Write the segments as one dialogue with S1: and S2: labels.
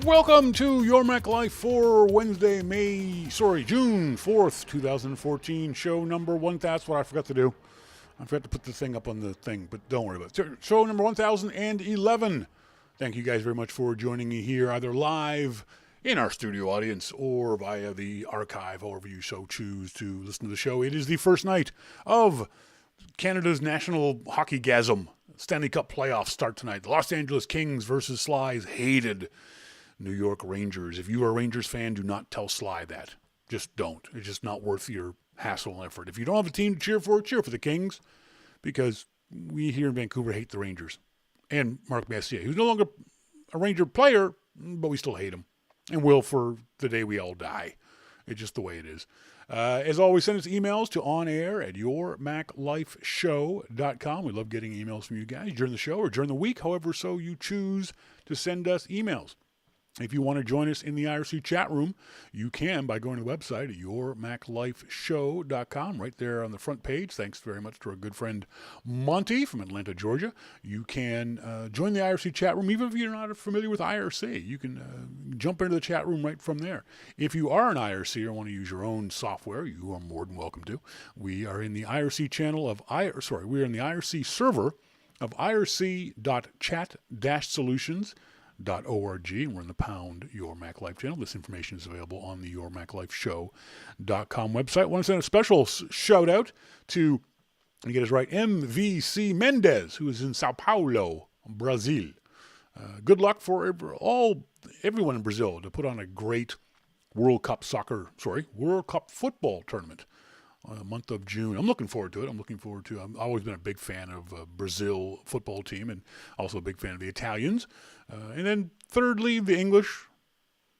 S1: Welcome to Your Mac Life for Wednesday, June 4th, 2014, show number 1,000. That's what I forgot to do. I forgot to put the thing up on the thing, but don't worry about it. Show number 1011. Thank you guys very much for joining me here, either live in our studio audience or via the archive, however you so choose to listen to the show. It is the first night of Canada's National Hockey-gasm. Stanley Cup playoffs start tonight. The Los Angeles Kings versus Sly's hated New York Rangers. If you are a Rangers fan, do not tell Sly that. Just don't. It's just not worth your hassle and effort. If you don't have a team to cheer for the Kings, because we here in Vancouver hate the Rangers. And Mark Messier, who's no longer a Ranger player, but we still hate him. And will for the day we all die. It's just the way it is. As always, send us emails to onair@yourmaclifeshow.com. We love getting emails from you guys during the show or during the week, however so you choose to send us emails. If you want to join us in the IRC chat room, you can by going to the website at yourmaclifeshow.com. Right there on the front page. Thanks very much to our good friend Monty from Atlanta, Georgia. You can join the IRC chat room even if you're not familiar with IRC. You can jump into the chat room right from there. If you are an IRC or want to use your own software, you are more than welcome to. We are in the IRC channel of we're in the IRC server of irc.chat-solutions.org. We're in the pound Your Mac Life channel. This information is available on the yourmaclifeshow.com website. I want to send a special shout out to, you get us right, MVC Mendez, who is in Sao Paulo, Brazil. Good luck for everyone in Brazil to put on a great World Cup football tournament. Month of June. I'm looking forward to it. I've always been a big fan of Brazil football team and also a big fan of the Italians. And then thirdly, the English.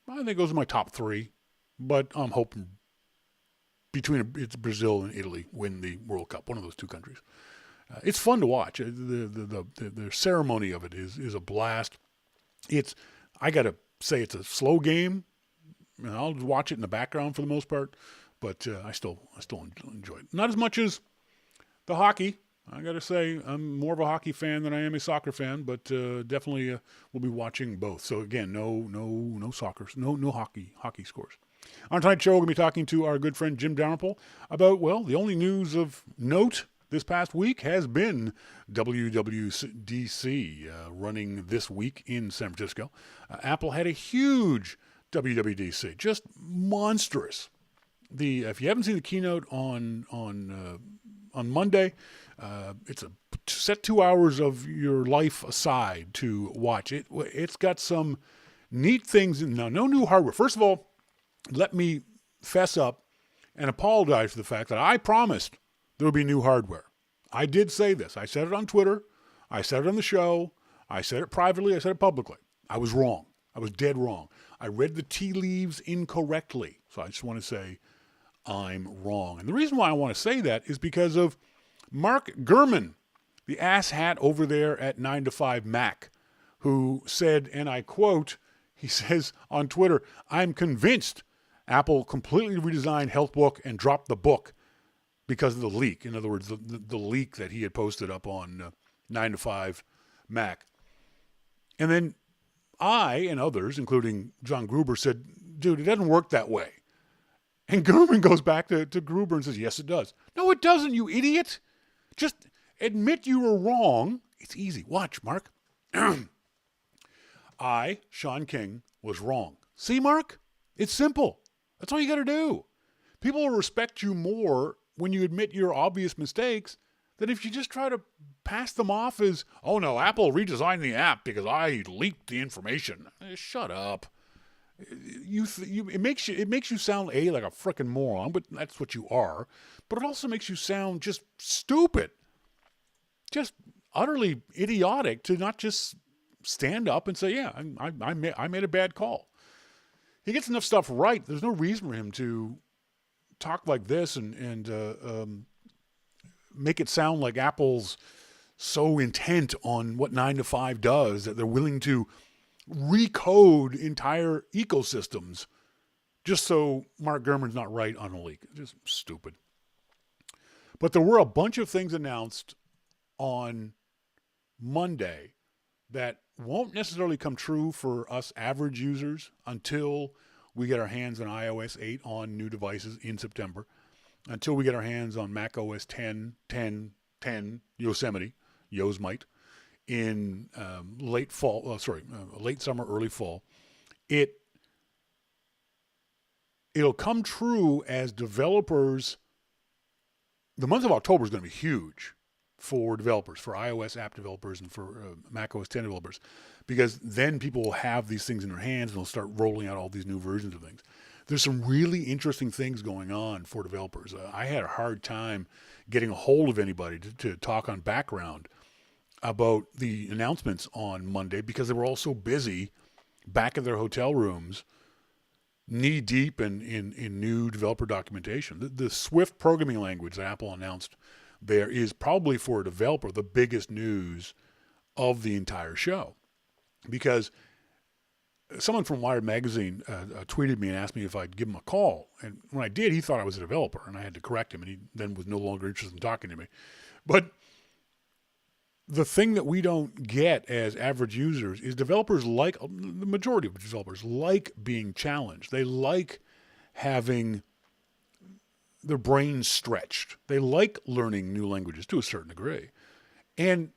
S1: I think those are my top three. But I'm hoping it's Brazil and Italy win the World Cup, one of those two countries. It's fun to watch. The ceremony of it is a blast. I got to say, it's a slow game. And I'll watch it in the background for the most part. But I still enjoy it. Not as much as the hockey. I got to say, I'm more of a hockey fan than I am a soccer fan, but definitely we'll be watching both. So again, no soccer, no hockey scores. On tonight's show, we're going to be talking to our good friend Jim Dalrymple about, the only news of note this past week has been WWDC running this week in San Francisco. Apple had a huge WWDC, just monstrous. If you haven't seen the keynote on Monday, it's set 2 hours of your life aside to watch it. It's got some neat things. Now, no new hardware. First of all, let me fess up and apologize for the fact that I promised there would be new hardware. I did say this. I said it on Twitter. I said it on the show. I said it privately. I said it publicly. I was wrong. I was dead wrong. I read the tea leaves incorrectly. So I just want to say I'm wrong. And the reason why I want to say that is because of Mark Gurman, the asshat over there at 9 to 5 Mac, who said, and I quote, he says on Twitter, "I'm convinced Apple completely redesigned HealthBook and dropped the book because of the leak." In other words, the leak that he had posted up on 9 to 5 Mac. And then I and others, including John Gruber, said, dude, it doesn't work that way. And Gurman goes back to Gruber and says, yes, it does. No, it doesn't, you idiot. Just admit you were wrong. It's easy. Watch, Mark. I, Shawn King, was wrong. See, Mark? It's simple. That's all you got to do. People will respect you more when you admit your obvious mistakes than if you just try to pass them off as, oh no, Apple redesigned the app because I leaked the information. Shut up. It makes you sound like a frickin' moron, but that's what you are. But it also makes you sound just stupid, just utterly idiotic to not just stand up and say, yeah, I made a bad call. He gets enough stuff right. There's no reason for him to talk like this and make it sound like Apple's so intent on what 9 to 5 does that they're willing to recode entire ecosystems just so Mark Gurman's not right on a leak. Just stupid. But there were a bunch of things announced on Monday that won't necessarily come true for us average users until we get our hands on iOS 8 on new devices in September, until we get our hands on Mac OS 10, 10, 10, Yosemite, in late summer, early fall. It'll come true as developers. The month of October is going to be huge for developers, for iOS app developers and for Mac OS 10 developers, because then people will have these things in their hands and they'll start rolling out all these new versions of things. There's some really interesting things going on for developers. I had a hard time getting a hold of anybody to talk on background about the announcements on Monday because they were all so busy back in their hotel rooms, knee deep in new developer documentation. The Swift programming language that Apple announced there is probably, for a developer, the biggest news of the entire show, because someone from Wired Magazine tweeted me and asked me if I'd give him a call. And when I did, he thought I was a developer, and I had to correct him, and he then was no longer interested in talking to me. But the thing that we don't get as average users is developers like, the majority of developers like being challenged. They like having their brains stretched. They like learning new languages to a certain degree. And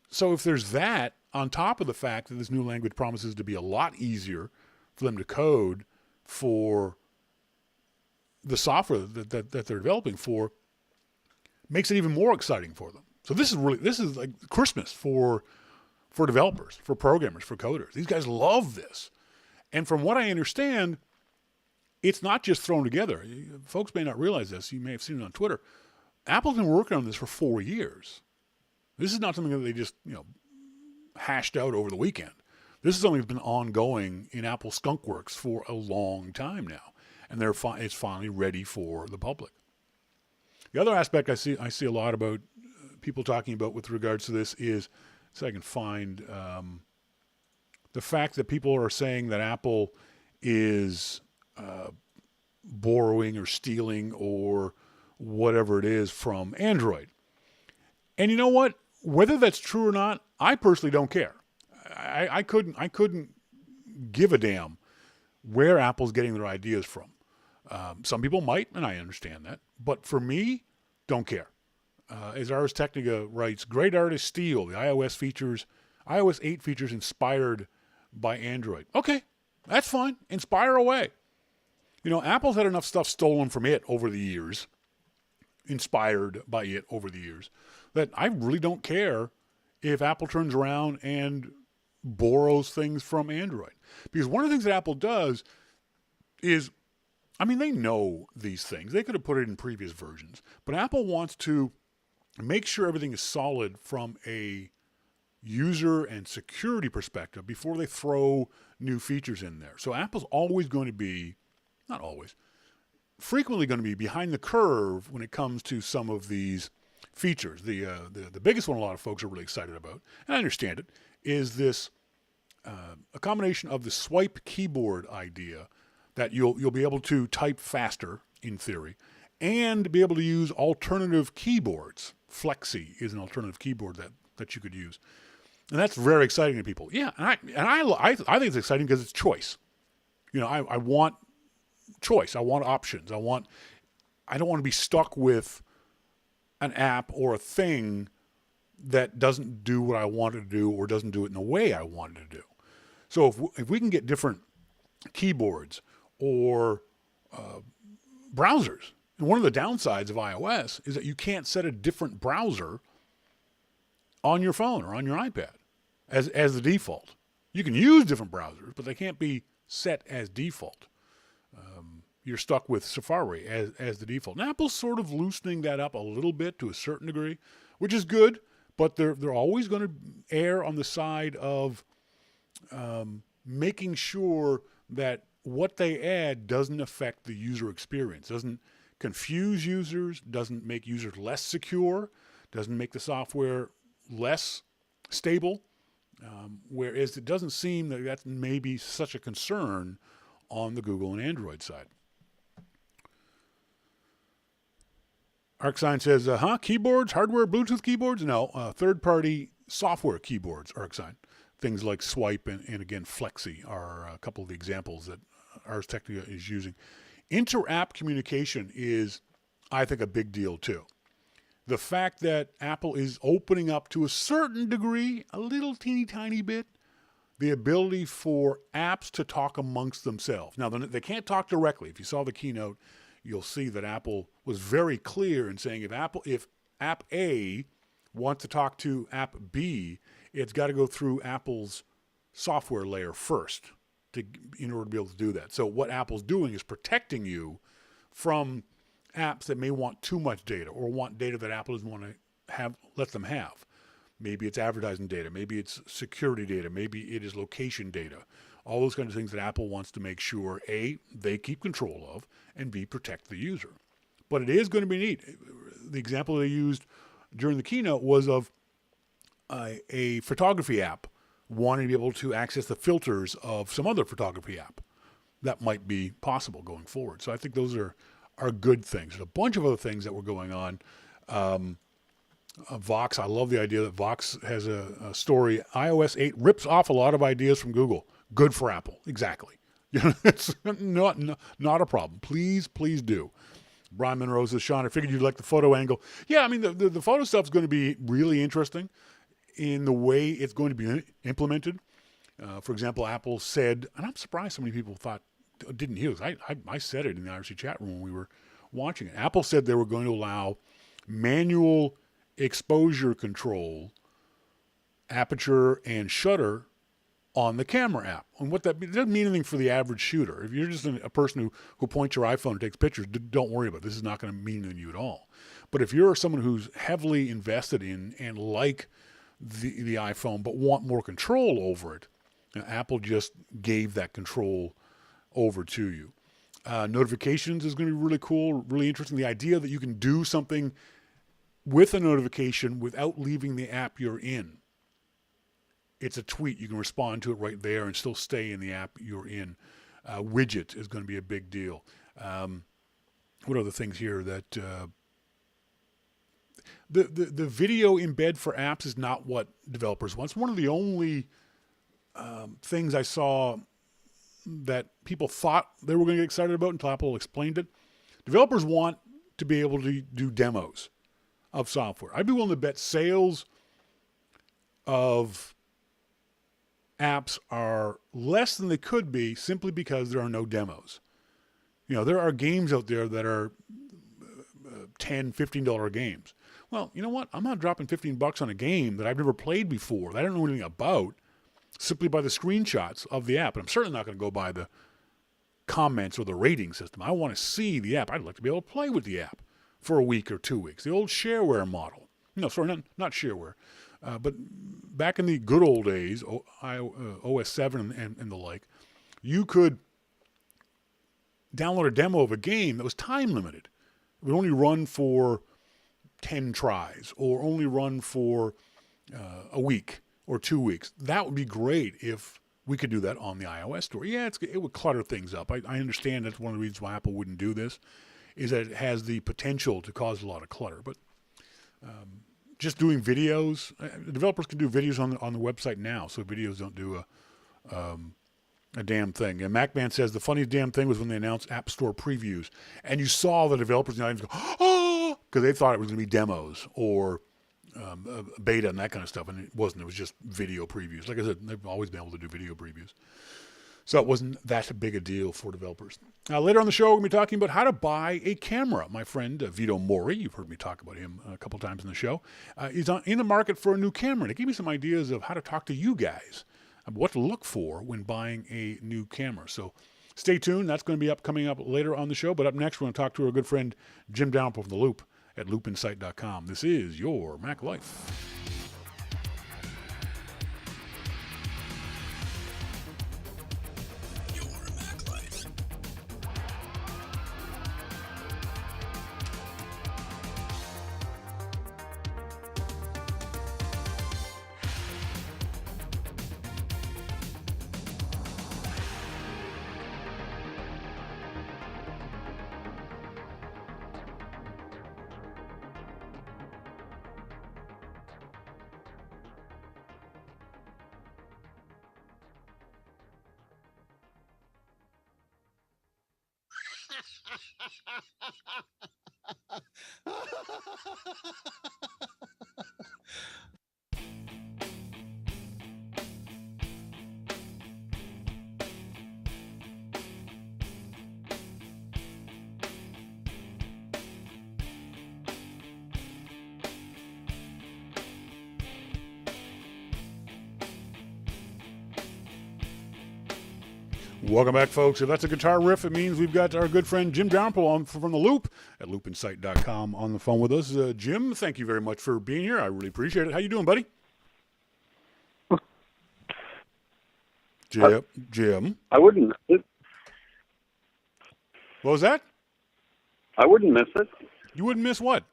S1: so if there's that, on top of the fact that this new language promises to be a lot easier for them to code for the software that they're developing for, makes it even more exciting for them. So this is like Christmas for developers, for programmers, for coders. These guys love this. And from what I understand, it's not just thrown together. Folks may not realize this. You may have seen it on Twitter. Apple's been working on this for 4 years. This is not something that they just, hashed out over the weekend. This is something that's been ongoing in Apple Skunkworks for a long time now, and it's finally ready for the public. The other aspect I see a lot about people talking about with regards to this is, so I can find the fact that people are saying that Apple is borrowing or stealing or whatever it is from Android. And you know what? Whether that's true or not, I personally don't care. I couldn't give a damn where Apple's getting their ideas from. Some people might, and I understand that. But for me, don't care. As Ars Technica writes, great artists steal the iOS 8 features inspired by Android. Okay, that's fine. Inspire away. Apple's had enough stuff stolen from it over the years, inspired by it over the years, that I really don't care if Apple turns around and borrows things from Android. Because one of the things that Apple does is, they know these things. They could have put it in previous versions. But Apple wants to make sure everything is solid from a user and security perspective before they throw new features in there. So Apple's always going to be, not always, frequently going to be behind the curve when it comes to some of these features. The biggest one a lot of folks are really excited about, and I understand it, is this a combination of the swipe keyboard idea that you'll be able to type faster in theory, and be able to use alternative keyboards. Flexi is an alternative keyboard that you could use, and that's very exciting to people. Yeah, and I think it's exciting because it's choice. I want choice. I want options. I don't want to be stuck with an app or a thing that doesn't do what I want it to do or doesn't do it in the way I want it to do. So if we can get different keyboards or browsers, and one of the downsides of iOS is that you can't set a different browser on your phone or on your iPad as the default. You can use different browsers, but they can't be set as default. You're stuck with Safari as the default. And Apple's sort of loosening that up a little bit to a certain degree, which is good, but they're always going to err on the side of making sure that what they add doesn't affect the user experience, doesn't confuse users, doesn't make users less secure, doesn't make the software less stable, whereas it doesn't seem that that's maybe such a concern on the Google and Android side. ArcSign says, keyboards, hardware, Bluetooth keyboards? No, third-party software keyboards are exciting. Things like Swipe and again, Flexi are a couple of the examples that Ars Technica is using. Inter-app communication is, I think, a big deal too. The fact that Apple is opening up to a certain degree, a little teeny tiny bit, the ability for apps to talk amongst themselves. Now, they can't talk directly. If you saw the keynote, you'll see that Apple was very clear in saying if app A wants to talk to app B, it's got to go through Apple's software layer first in order to be able to do that. So what Apple's doing is protecting you from apps that may want too much data or want data that Apple doesn't want to let them have. Maybe it's advertising data. Maybe it's security data. Maybe it is location data. All those kinds of things that Apple wants to make sure, A, they keep control of, and B, protect the user. But it is going to be neat. The example they used during the keynote was of a photography app wanting to be able to access the filters of some other photography app. That might be possible going forward. So I think those are good things. There's a bunch of other things that were going on. Vox, I love the idea that Vox has a story. iOS 8 rips off a lot of ideas from Google. Good for Apple. Exactly. It's not a problem. Please do. Brian Monroe says, Shawn, I figured you'd like the photo angle. Yeah, I mean, the photo stuff is going to be really interesting in the way it's going to be implemented. For example, Apple said, and I'm surprised so many people didn't hear this. I said it in the IRC chat room when we were watching it. Apple said they were going to allow manual exposure control, aperture, and shutter on the camera app. And what that doesn't mean anything for the average shooter. If you're just a person who points your iPhone and takes pictures, don't worry about it. This is not going to mean anything to you at all. But if you're someone who's heavily invested in and like the iPhone but want more control over it, Apple just gave that control over to you. Notifications is going to be really cool, really interesting. The idea that you can do something with a notification without leaving the app you're in. It's a tweet. You can respond to it right there and still stay in the app you're in. Widget is going to be a big deal. What other things here that the video embed for apps is not what developers want. It's one of the only things I saw that people thought they were going to get excited about until Apple explained it. Developers want to be able to do demos of software. I'd be willing to bet sales of apps are less than they could be simply because there are no demos. There are games out there that are $10, $15 games. Well, you know what? I'm not dropping $15 on a game that I've never played before, that I don't know anything about, simply by the screenshots of the app. And I'm certainly not going to go by the comments or the rating system. I want to see the app. I'd like to be able to play with the app for a week or 2 weeks. The old shareware model. No, sorry, not shareware. But back in the good old days, OS 7 and the like, you could download a demo of a game that was time limited. It would only run for 10 tries or only run for a week or 2 weeks. That would be great if we could do that on the iOS store. Yeah, it would clutter things up. I understand that's one of the reasons why Apple wouldn't do this, is that it has the potential to cause a lot of clutter. But just doing videos, developers can do videos on the website now, so videos don't do a damn thing. And MacMan says the funniest damn thing was when they announced App Store previews, and you saw the developers in the audience go, oh, because they thought it was going to be demos or beta and that kind of stuff, and it wasn't. It was just video previews. Like I said, they've always been able to do video previews. So it wasn't that big a deal for developers. Later on the show, we're going to be talking about how to buy a camera. My friend Vito Mori, you've heard me talk about him a couple times in the show, is in the market for a new camera. And it gave me some ideas of how to talk to you guys about what to look for when buying a new camera. So stay tuned. That's going to be coming up later on the show. But up next, we're going to talk to our good friend Jim Dalrymple from The Loop at loopinsight.com. This is your Mac Life. Welcome back, folks. If that's a guitar riff, it means we've got our good friend Jim Dalrymple on from The Loop at loopinsight.com on the phone with us. Jim, thank you very much for being here. I really appreciate it. How you doing, buddy? Jim?
S2: I wouldn't miss it.
S1: What was that?
S2: I wouldn't miss it.
S1: You wouldn't miss what?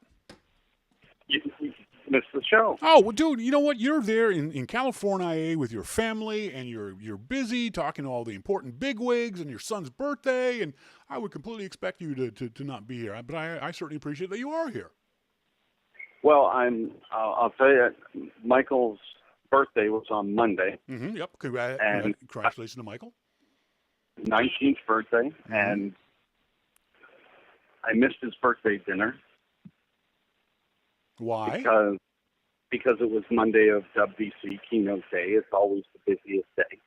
S2: You miss the show.
S1: Oh, well, dude, you know what? You're there in California with your family, and you're busy talking to all the important bigwigs and your son's birthday, and I would completely expect you to not be here. But I certainly appreciate that you are here.
S2: Well, I'll tell you, Michael's birthday was on Monday.
S1: Mm-hmm, yep. Congratulations to Michael.
S2: 19th birthday,
S1: mm-hmm.
S2: And I missed his birthday dinner.
S1: Why?
S2: Because it was Monday of WWDC keynote day. It's always the busiest day.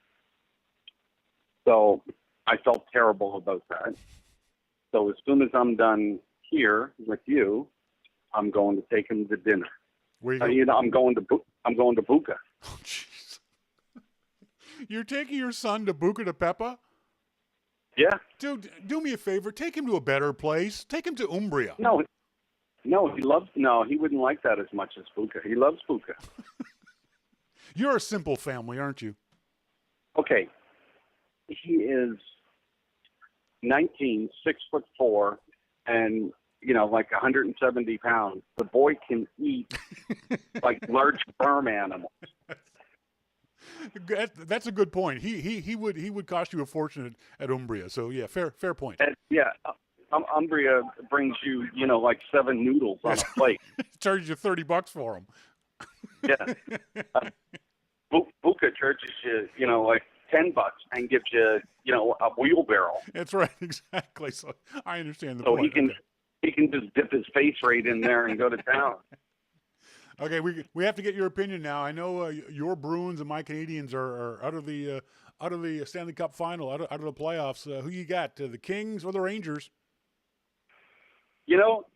S2: So I felt terrible about that. So as soon as I'm done here with you, I'm going to take him to dinner.
S1: Where you going?
S2: I'm going to Buca.
S1: Oh, jeez. You're taking your son to Buca de Pepa?
S2: Yeah.
S1: Dude, do me a favor. Take him to a better place. Take him to Umbria.
S2: No, he wouldn't like that as much as Buca. He loves Buca.
S1: You're a simple family, aren't you?
S2: Okay. He is 19, 6'4", and like 170 pounds. The boy can eat like large farm animals.
S1: That's a good point. He would cost you a fortune at Umbria. So yeah, fair point.
S2: And, yeah. Umbria brings you, like 7 noodles on a plate.
S1: Charges you $30 for them.
S2: Yeah. Buca charges you, like $10 and gives you, a wheelbarrow.
S1: That's right, exactly. So I understand the
S2: point.
S1: So
S2: he can just dip his face right in there and go to town.
S1: Okay, we have to get your opinion now. I know your Bruins and my Canadians are out of the Stanley Cup final, out of the playoffs. Who you got? The Kings or the Rangers?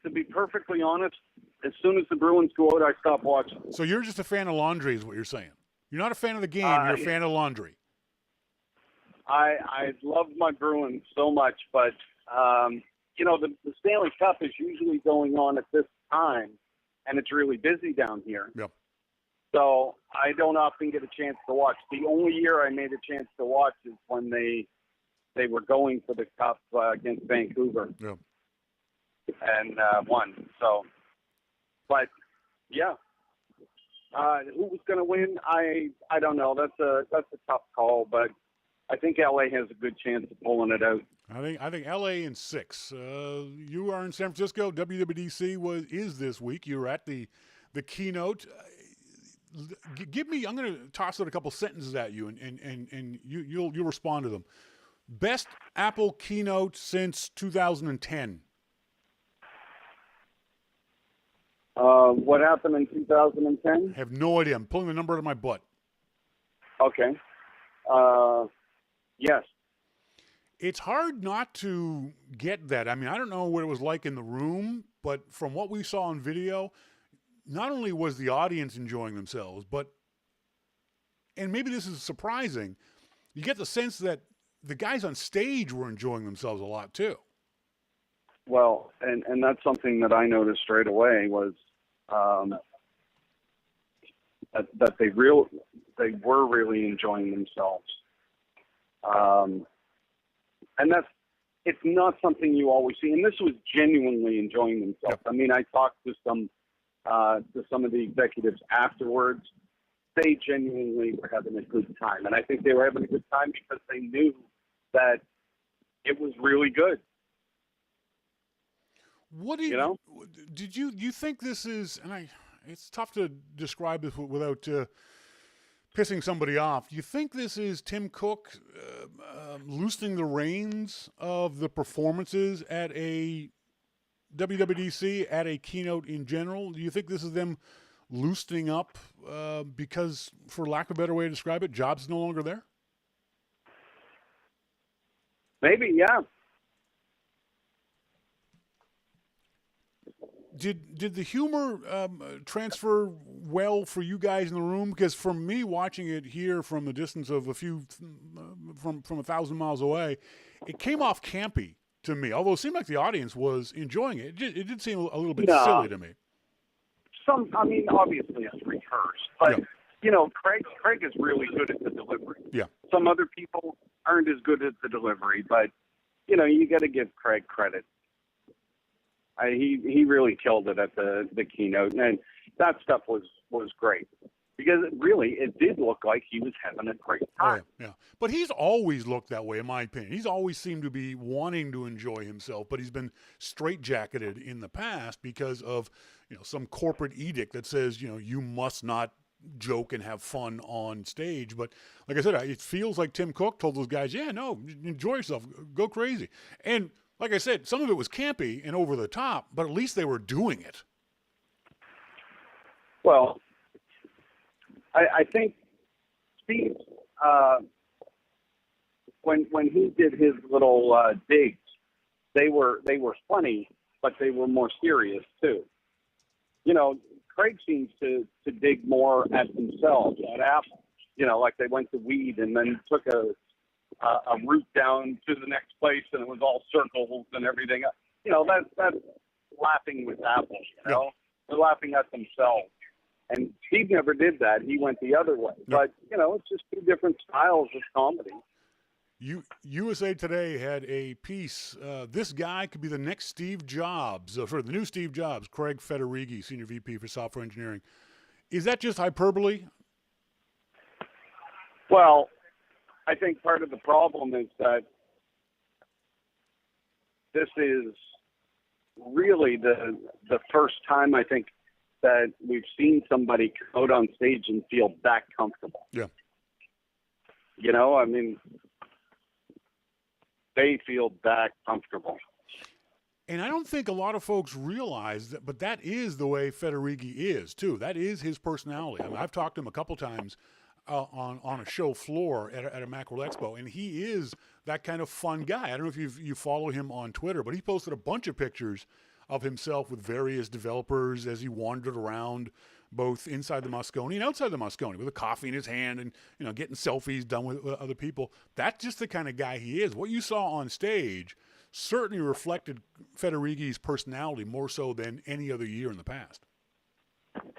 S2: To be perfectly honest, as soon as the Bruins go out, I stop watching.
S1: So you're just a fan of laundry is what you're saying. You're not a fan of the game. You're a fan of laundry.
S2: I love my Bruins so much, but, the Stanley Cup is usually going on at this time, and it's really busy down here.
S1: Yep.
S2: So I don't often get a chance to watch. The only year I made a chance to watch is when they were going for the Cup against Vancouver.
S1: Yep.
S2: And won. So, but yeah, who was going to win? I don't know. That's a tough call, but I think LA has a good chance of pulling it out.
S1: I think LA in 6. You are in San Francisco. WWDC is this week. You're at the keynote. Give me. I'm going to toss out a couple sentences at you, and you'll respond to them. Best Apple keynote since 2010.
S2: What happened in 2010?
S1: I have no idea. I'm pulling the number out of my butt.
S2: Okay. Yes.
S1: It's hard not to get that. I mean, I don't know what it was like in the room, but from what we saw on video, not only was the audience enjoying themselves, and maybe this is surprising, you get the sense that the guys on stage were enjoying themselves a lot too.
S2: Well, and that's something that I noticed straight away was that they were really enjoying themselves. And it's not something you always see. And this was genuinely enjoying themselves. Yep. I mean, I talked to some of the executives afterwards. They genuinely were having a good time. And I think they were having a good time because they knew that it was really good.
S1: What do you think this is? And it's tough to describe this without pissing somebody off. Do you think this is Tim Cook loosening the reins of the performances at a WWDC, at a keynote in general? Do you think this is them loosening up because, for lack of a better way to describe it, Jobs is no longer there?
S2: Maybe, yeah.
S1: Did the humor transfer well for you guys in the room? Because for me, watching it here from the distance of from 1,000 miles away, it came off campy to me. Although it seemed like the audience was enjoying it. It did seem a little bit silly to me.
S2: Obviously it's rehearsed, but Craig is really good at the delivery.
S1: Yeah.
S2: Some other people aren't as good at the delivery, but you got to give Craig credit. He really killed it at the keynote, and that stuff was great because it did look like he was having a great time.
S1: Oh, yeah. But he's always looked that way, in my opinion. He's always seemed to be wanting to enjoy himself, but he's been straitjacketed in the past because of some corporate edict that says you must not joke and have fun on stage. But like I said, it feels like Tim Cook told those guys, yeah, no, enjoy yourself, go crazy. And like I said, some of it was campy and over the top, but at least they were doing it.
S2: Well, I think Steve, when he did his little digs, they were funny, but they were more serious too. Craig seems to dig more at themselves, at Apple. Like they went to weed and then took a route down to the next place, and it was all circles and everything. That's laughing with Apple. They're laughing at themselves. And Steve never did that. He went the other way. No. But it's just two different styles of comedy.
S1: USA Today had a piece. This guy could be the next Steve Jobs, for the new Steve Jobs. Craig Federighi, Senior VP for Software Engineering. Is that just hyperbole?
S2: Well, I think part of the problem is that this is really the first time, I think, that we've seen somebody come out on stage and feel that comfortable.
S1: Yeah.
S2: They feel that comfortable.
S1: And I don't think a lot of folks realize that, but that is the way Federighi is, too. That is his personality. I've talked to him a couple times on a show floor at a Macworld Expo, and he is that kind of fun guy. I don't know if you follow him on Twitter, but he posted a bunch of pictures of himself with various developers as he wandered around both inside the Moscone and outside the Moscone with a coffee in his hand and getting selfies done with other people. That's just the kind of guy he is. What you saw on stage certainly reflected Federighi's personality more so than any other year in the past.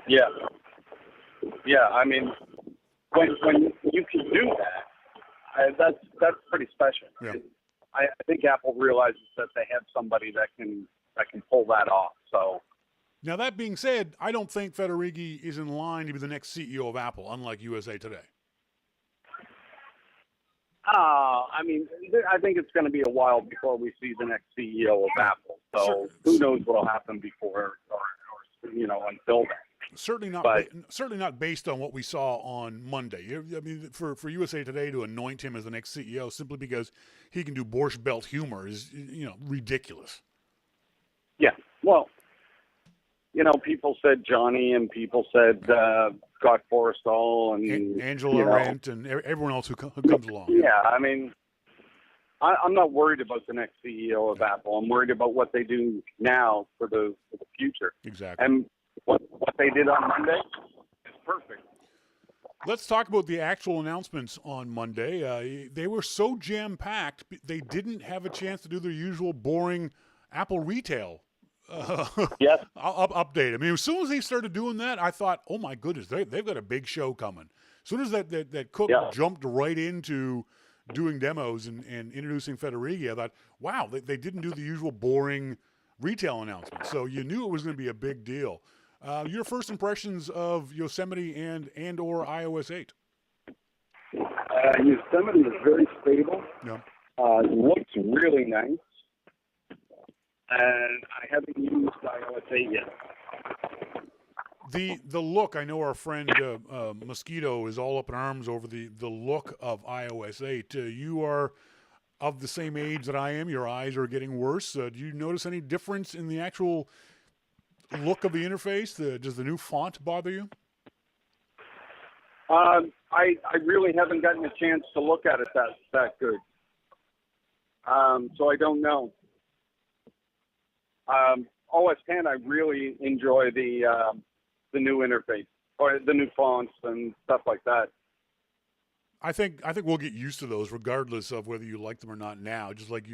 S2: Yeah. When you can do that, that's pretty special.
S1: Yeah.
S2: I think Apple realizes that they have somebody that can pull that off. So
S1: now, that being said, I don't think Federighi is in line to be the next CEO of Apple, unlike USA Today.
S2: I think it's going to be a while before we see the next CEO of Apple. So who knows what will happen before or until then.
S1: Certainly not based on what we saw on Monday. For USA Today to anoint him as the next CEO simply because he can do Borscht Belt humor is ridiculous.
S2: Yeah, well, people said Johnny and people said Scott Forstall and
S1: Angela Arendt and everyone else who comes along.
S2: Yeah, I'm not worried about the next CEO of Apple. I'm worried about what they do now for the future.
S1: Exactly.
S2: And what they did on Monday is perfect.
S1: Let's talk about the actual announcements on Monday. They were so jam-packed, they didn't have a chance to do their usual boring Apple retail update. As soon as they started doing that, I thought, oh my goodness, they've got a big show coming. As soon as that Cook jumped right into doing demos and introducing Federighi, I thought, wow, they didn't do the usual boring retail announcement. So you knew it was going to be a big deal. Your first impressions of Yosemite and or iOS 8?
S2: Yosemite is very stable.
S1: Yeah.
S2: Looks really nice. And I haven't used iOS 8 yet.
S1: The look, I know our friend Mosquito is all up in arms over the look of iOS 8. You are of the same age that I am. Your eyes are getting worse. Do you notice any difference in the actual look of the interface? Does the new font bother you?
S2: I really haven't gotten a chance to look at it that good. So I don't know. OS 10, I really enjoy the new interface or the new fonts and stuff like that.
S1: I think we'll get used to those regardless of whether you like them or not now. Just like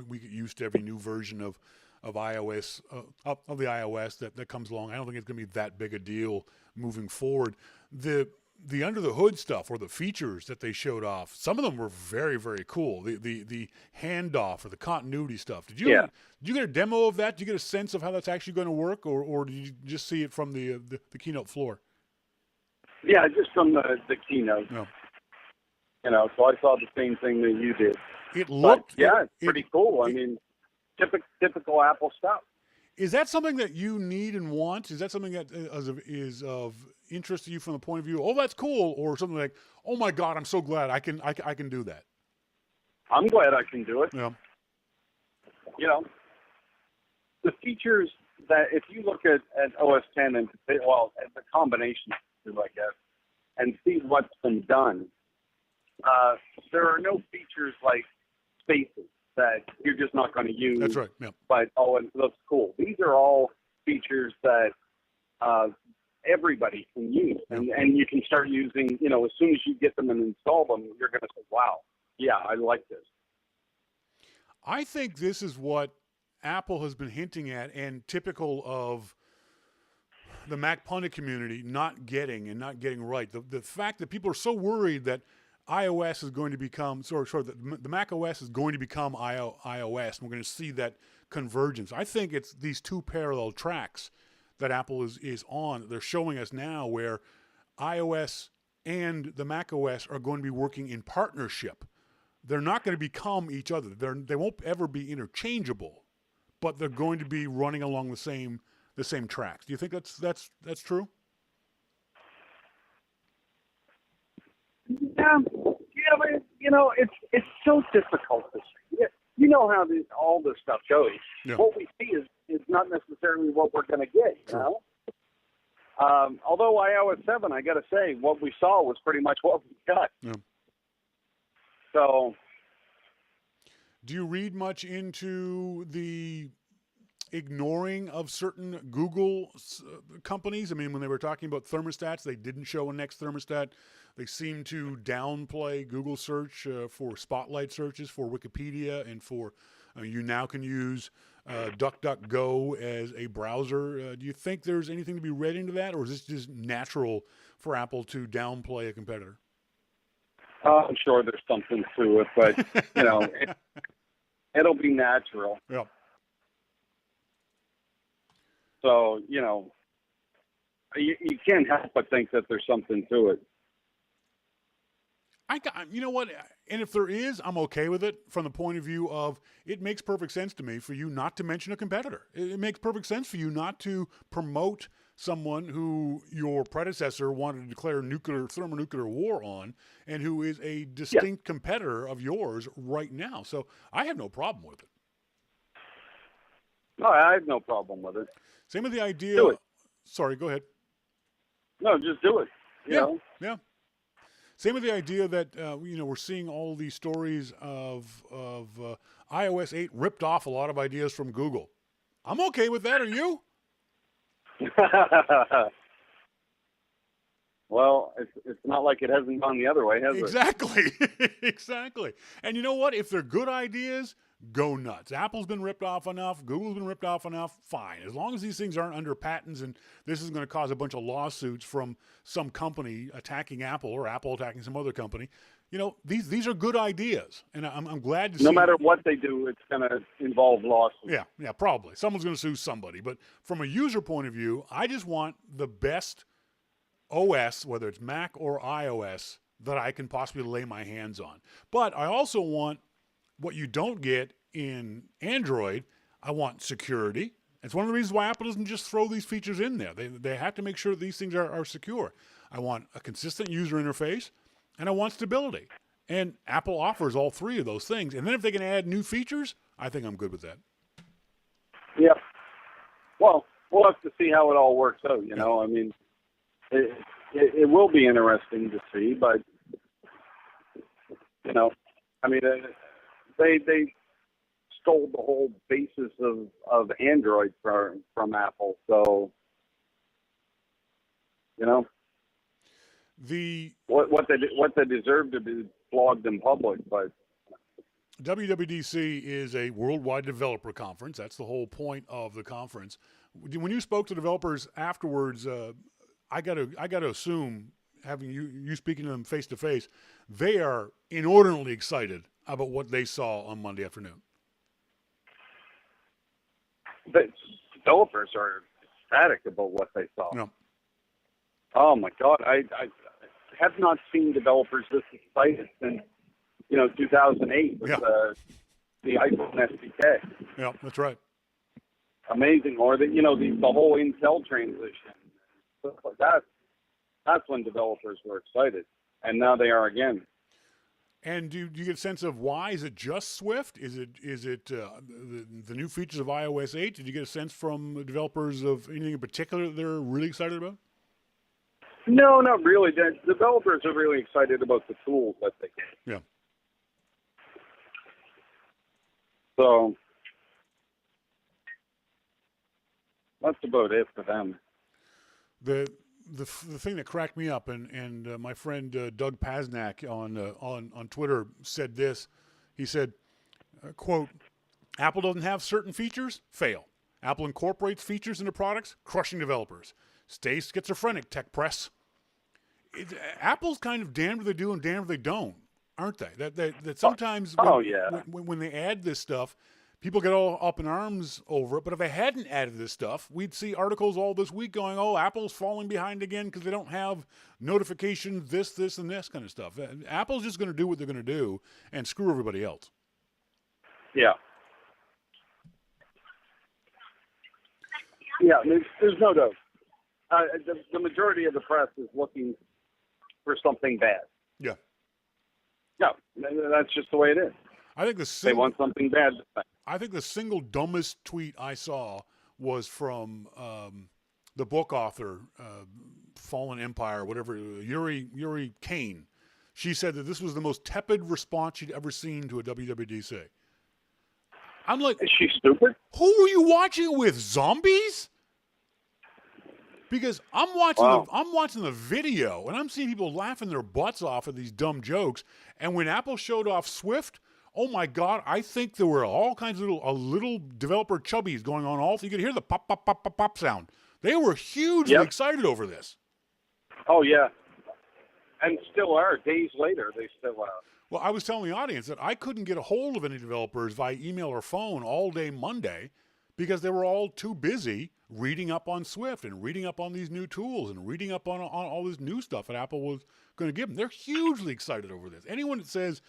S1: we get used to every new version of iOS of the iOS that comes along. I don't think it's going to be that big a deal moving forward. The under the hood stuff or the features that they showed off, some of them were very, very cool. The handoff or the continuity stuff. Did you get a demo of that? Did you get a sense of how that's actually going to work, or did you just see it from the keynote floor?
S2: Yeah, just from the keynote.
S1: No.
S2: So I saw the same thing that you did.
S1: It looked
S2: it's pretty cool. I mean, typical Apple stuff.
S1: Is that something that you need and want? Is that something that is of interest to you from the point of view, oh, that's cool, or something like, oh my God, I'm so glad I can do that?
S2: I'm glad I can do it.
S1: Yeah.
S2: The features that if you look at OS 10 and at the combination, I guess, and see what's been done, there are no features like spaces that you're just not going to use.
S1: That's right. Yeah.
S2: But it looks cool. These are all features that everybody can use, and you can start using. As soon as you get them and install them, you're going to say, "Wow, yeah, I like this."
S1: I think this is what Apple has been hinting at, and typical of the Mac pundit community not getting right. The fact that people are so worried that iOS is going to become, the Mac OS is going to become iOS, and we're going to see that convergence. I think it's these two parallel tracks that Apple is on. They're showing us now where iOS and the Mac OS are going to be working in partnership. They're not going to become each other. They won't ever be interchangeable, but they're going to be running along the same tracks. Do you think that's true?
S2: Yeah, but, it's so difficult to see. You know how all this stuff goes. Yeah. What we see is not necessarily what we're going to get, you know? Although iOS 7, I got to say, what we saw was pretty much what we got.
S1: Yeah.
S2: So,
S1: do you read much into the ignoring of certain Google companies? I mean, when they were talking about thermostats, they didn't show a next thermostat. They seem to downplay Google search for spotlight searches for Wikipedia and for you now can use DuckDuckGo as a browser. Do you think there's anything to be read into that, or is this just natural for Apple to downplay a competitor?
S2: I'm sure there's something to it, but, it'll be natural.
S1: Yeah.
S2: So, you can't help but think that there's something to it.
S1: You know what? And if there is, I'm okay with it from the point of view of it makes perfect sense to me for you not to mention a competitor. It makes perfect sense for you not to promote someone who your predecessor wanted to declare thermonuclear war on and who is a distinct competitor of yours right now. So I have no problem with it.
S2: No, I have no problem with it.
S1: Same with the idea.
S2: Do it.
S1: Sorry, go ahead.
S2: No, just do it. You know?
S1: Yeah. Same with the idea that we're seeing all these stories of iOS 8 ripped off a lot of ideas from Google. I'm okay with that. Are you?
S2: Well, it's not like it hasn't gone the other way, has it?
S1: Exactly. Exactly. And you know what? If they're good ideas, go nuts. Apple's been ripped off enough. Google's been ripped off enough. Fine. As long as these things aren't under patents and this is going to cause a bunch of lawsuits from some company attacking Apple or Apple attacking some other company, these are good ideas. And I'm glad to see.
S2: No matter what they do, it's going to involve lawsuits.
S1: Yeah, probably. Someone's going to sue somebody. But from a user point of view, I just want the best OS, whether it's Mac or iOS, that I can possibly lay my hands on. But I also want what you don't get in Android. I want security. It's one of the reasons why Apple doesn't just throw these features in there. They have to make sure that these things are secure. I want a consistent user interface, and I want stability. And Apple offers all three of those things. And then if they can add new features, I think I'm good with that.
S2: Yeah. Well, we'll have to see how it all works out, you know. I mean, it will be interesting to see, but, you know, I mean, they stole the whole basis of Android from Apple, so, you know, what they deserve to be flogged in public, but
S1: WWDC is a worldwide developer conference. That's the whole point of the conference. When you spoke to developers afterwards, I got to assume, having you speaking to them face to face, they are inordinately excited about what they saw on Monday afternoon.
S2: The developers are ecstatic about what they saw.
S1: No.
S2: Oh my God, I have not seen developers this excited since 2008 with the iPhone SDK.
S1: Yeah, that's right.
S2: Amazing, or the whole Intel transition, stuff like that. That's when developers were excited, and now they are again.
S1: And do you get a sense of why? Is it just Swift? Is it the new features of iOS 8? Did you get a sense from the developers of anything in particular that they're really excited about?
S2: No, not really. The developers are really excited about the tools that they get.
S1: Yeah.
S2: So that's about it for them.
S1: The thing that cracked me up, and my friend Doug Pasnak on Twitter said this. He said, quote, Apple doesn't have certain features, fail. Apple incorporates features into products, crushing developers. Stay schizophrenic, tech press. Apple's kind of damned if they do and damned if they don't, aren't they? That sometimes when they add this stuff, people get all up in arms over it. But if they hadn't added this stuff, we'd see articles all this week going, oh, Apple's falling behind again because they don't have notifications, this, and this kind of stuff. Apple's just going to do what they're going to do and screw everybody else.
S2: Yeah. Yeah, there's no doubt. The majority of the press is looking for something bad.
S1: Yeah.
S2: Yeah, that's just the way it is.
S1: I think
S2: they want something bad.
S1: I think the single dumbest tweet I saw was from the book author, Fallen Empire, whatever, Yuri Kane. She said that this was the most tepid response she'd ever seen to a WWDC. I'm like,
S2: is she stupid?
S1: Who are you watching it with? Zombies? Because I'm watching the video and I'm seeing people laughing their butts off at these dumb jokes. And when Apple showed off Swift, oh my God, I think there were all kinds of little developer chubbies going on. You could hear the pop, pop, pop, pop, pop sound. They were hugely excited over this.
S2: Oh yeah, and still are. Days later, they still are.
S1: Well, I was telling the audience that I couldn't get a hold of any developers via email or phone all day Monday because they were all too busy reading up on Swift and reading up on these new tools and reading up on all this new stuff that Apple was going to give them. They're hugely excited over this. Anyone that says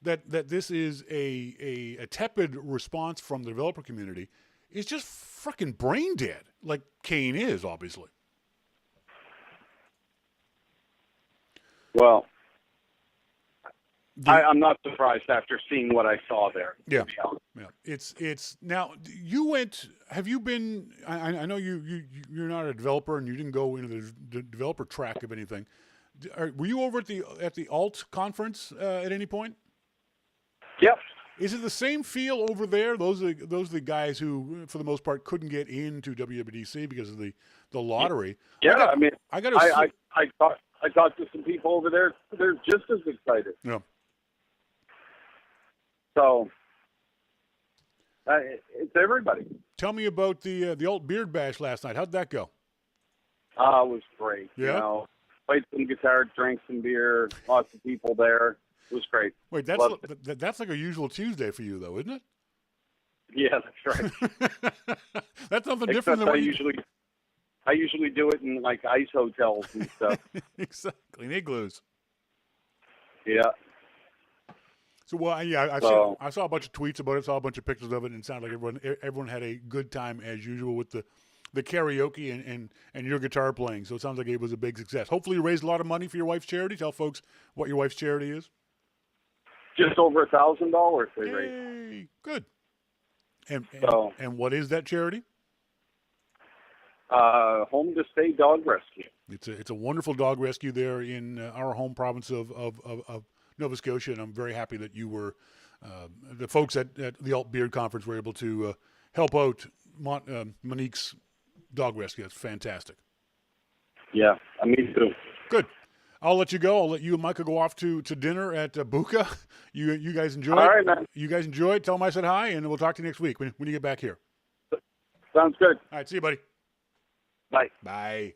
S1: that this is a tepid response from the developer community is just freaking brain dead, like Kane is, obviously.
S2: Well, I'm not surprised after seeing what I saw there.
S1: Yeah, yeah. It's now. You went. Have you been? I know you're not a developer and you didn't go into the developer track of anything. Were you over at the Alt conference at any point?
S2: Yep.
S1: Is it the same feel over there? Those are the guys who, for the most part, couldn't get into WWDC because of the lottery.
S2: Yeah,
S1: I
S2: talked to some people over there. They're just as excited.
S1: Yeah.
S2: So it's everybody.
S1: Tell me about the Alt Beard Bash last night. How'd that go?
S2: It was great.
S1: Yeah.
S2: Played some guitar, drank some beer, lots of people there. It was great.
S1: Wait, that's like a usual Tuesday for you, though, isn't it?
S2: Yeah, that's right.
S1: That's something different than
S2: what I usually do it in like ice hotels and stuff.
S1: Exactly, in igloos.
S2: Yeah.
S1: So, well, yeah, I saw a bunch of tweets about it, saw a bunch of pictures of it, and it sounded like everyone had a good time as usual with the karaoke and your guitar playing. So it sounds like it was a big success. Hopefully you raised a lot of money for your wife's charity. Tell folks what your wife's charity is.
S2: Just over $1,000 they raised.
S1: Yay, good. And what is that charity?
S2: Home to Stay Dog Rescue.
S1: It's a wonderful dog rescue there in our home province of Nova Scotia, and I'm very happy that you were the folks at the Alt Beard Conference were able to help out Monique's dog rescue. That's fantastic.
S2: Yeah, me too.
S1: Good. I'll let you go. I'll let you and Micah go off to dinner at Buka. You guys enjoy it.
S2: All right, man.
S1: You guys enjoy it. Tell them I said hi, and we'll talk to you next week when you get back here.
S2: Sounds good.
S1: All right, see you, buddy.
S2: Bye.
S1: Bye.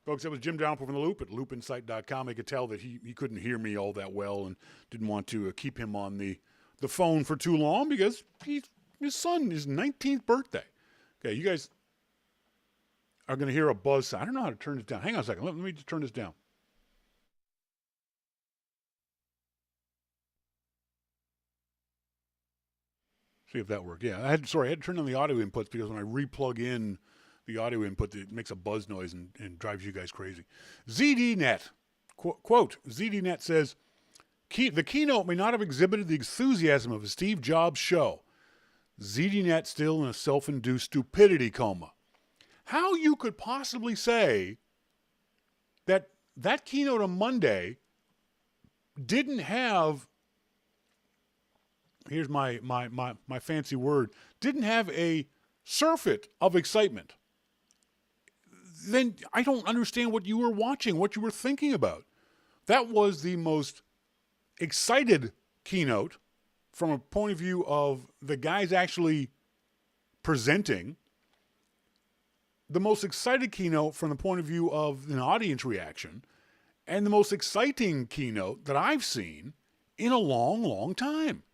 S1: Folks, that was Jim Dalrymple from The Loop at loopinsight.com. I could tell that he couldn't hear me all that well and didn't want to keep him on the phone for too long because his son, his 19th birthday. Okay, you guys are going to hear a buzz sound. I don't know how to turn this down. Hang on a second. Let me just turn this down. See if that worked. Yeah, I had to turn on the audio inputs because when I re-plug in the audio input, it makes a buzz noise and drives you guys crazy. ZDNet, quote, ZDNet says, the keynote may not have exhibited the enthusiasm of a Steve Jobs show. ZDNet still in a self-induced stupidity coma. How you could possibly say that keynote on Monday didn't have, here's my fancy word, didn't have a surfeit of excitement, then I don't understand what you were watching, what you were thinking about. That was the most excited keynote from a point of view of the guys actually presenting, the most excited keynote from the point of view of an audience reaction, and the most exciting keynote that I've seen in a long, long time.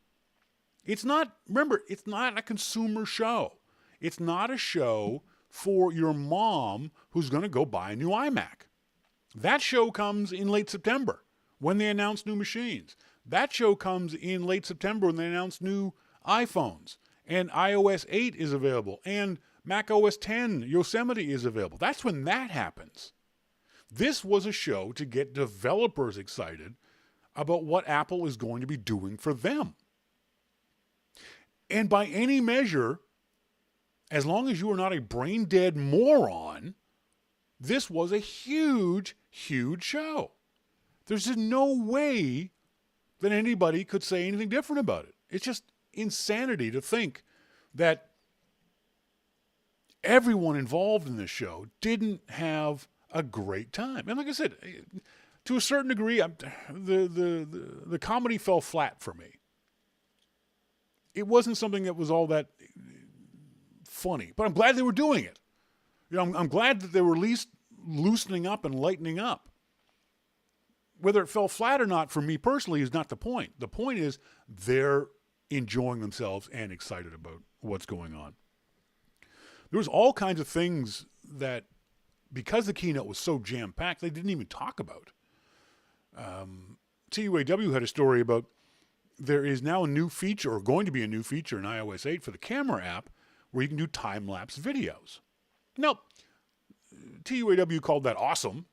S1: It's not a consumer show. It's not a show for your mom who's going to go buy a new iMac. That show comes in late September when they announce new machines. That show comes in late September when they announce new iPhones. And iOS 8 is available. And Mac OS 10 Yosemite is available. That's when that happens. This was a show to get developers excited about what Apple is going to be doing for them. And by any measure, as long as you are not a brain-dead moron, this was a huge, huge show. There's just no way that anybody could say anything different about it. It's just insanity to think that everyone involved in this show didn't have a great time. And like I said, to a certain degree, the comedy fell flat for me. It wasn't something that was all that funny, but I'm glad they were doing it. You know, I'm glad that they were at least loosening up and lightening up. Whether it fell flat or not, for me personally, is not the point. The point is they're enjoying themselves and excited about what's going on. There was all kinds of things that, because the keynote was so jam-packed, they didn't even talk about. TUAW had a story about there is now a new feature, or going to be a new feature in iOS 8 for the camera app, where you can do time-lapse videos. Now, TUAW called that awesome.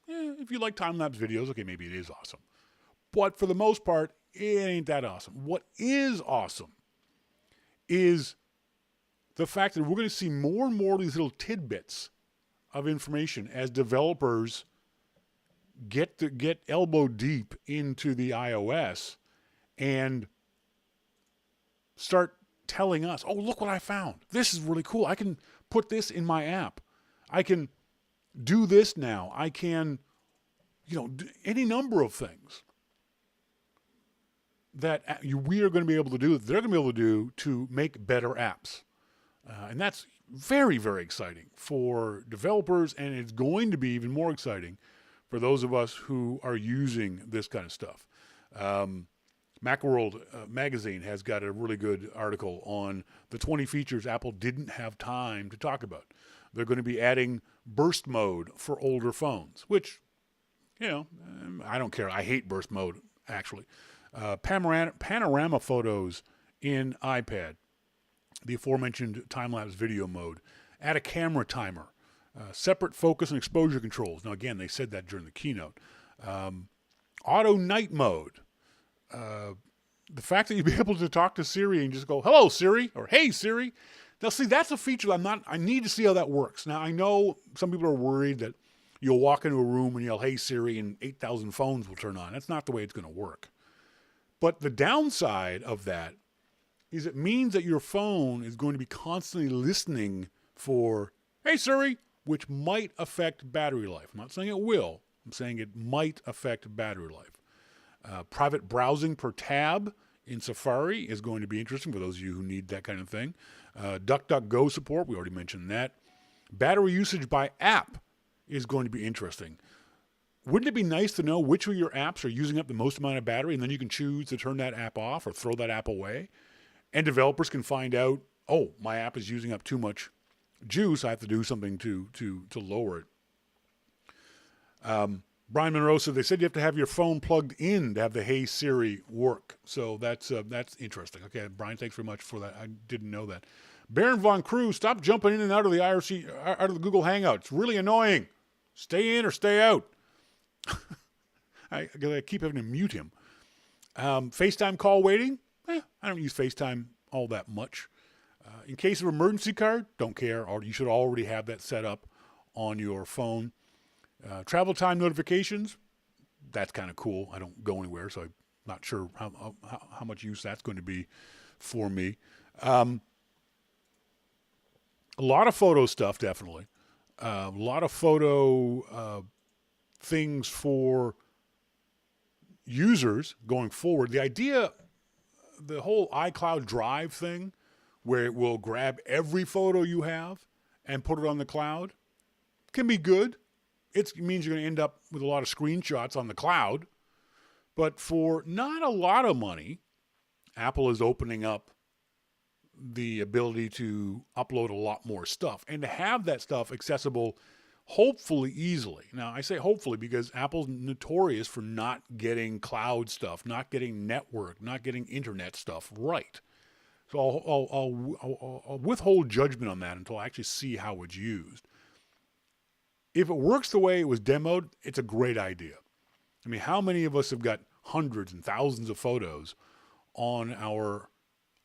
S1: If you like time-lapse videos, okay, maybe it is awesome. But for the most part, it ain't that awesome. What is awesome is the fact that we're going to see more and more of these little tidbits of information as developers get elbow deep into the iOS and start telling us, oh, look what I found. This is really cool. I can put this in my app. I can do this now. I can, do any number of things that we are going to be able to do, they're going to be able to do to make better apps. And that's very, very exciting for developers, and it's going to be even more exciting for those of us who are using this kind of stuff. Macworld magazine has got a really good article on the 20 features Apple didn't have time to talk about. They're going to be adding burst mode for older phones, which, I don't care. I hate burst mode, actually. Panorama photos in iPad, the aforementioned time-lapse video mode, add a camera timer, separate focus and exposure controls. Now, again, they said that during the keynote. Auto night mode. The fact that you'd be able to talk to Siri and just go, hello, Siri, or hey, Siri. Now, see, that's a feature I need to see how that works. Now, I know some people are worried that you'll walk into a room and yell, hey, Siri, and 8,000 phones will turn on. That's not the way it's going to work. But the downside of that is it means that your phone is going to be constantly listening for, hey, Siri, which might affect battery life. I'm not saying it will. I'm saying it might affect battery life. Private browsing per tab in Safari is going to be interesting for those of you who need that kind of thing. DuckDuckGo support, we already mentioned that. Battery usage by app is going to be interesting. Wouldn't it be nice to know which of your apps are using up the most amount of battery, and then you can choose to turn that app off or throw that app away? And developers can find out, oh, my app is using up too much juice. I have to do something to lower it. Brian Monroe said they said you have to have your phone plugged in to have the Hey Siri work. So that's interesting. Okay, Brian, thanks very much for that. I didn't know that. Baron Von Cruz, stop jumping in and out of the out of the Google Hangout. It's really annoying. Stay in or stay out. I keep having to mute him. FaceTime call waiting. I don't use FaceTime all that much. In case of emergency card, don't care. Or you should already have that set up on your phone. Travel time notifications, that's kind of cool. I don't go anywhere, so I'm not sure how much use that's going to be for me. A lot of photo stuff, definitely. A lot of photo things for users going forward. The idea, the whole iCloud Drive thing, where it will grab every photo you have and put it on the cloud, can be good. It means you're going to end up with a lot of screenshots on the cloud. But for not a lot of money, Apple is opening up the ability to upload a lot more stuff and to have that stuff accessible hopefully easily. Now, I say hopefully because Apple's notorious for not getting cloud stuff, not getting network, not getting internet stuff right. So I'll withhold judgment on that until I actually see how it's used. If it works the way it was demoed, it's a great idea. I mean, how many of us have got hundreds and thousands of photos on our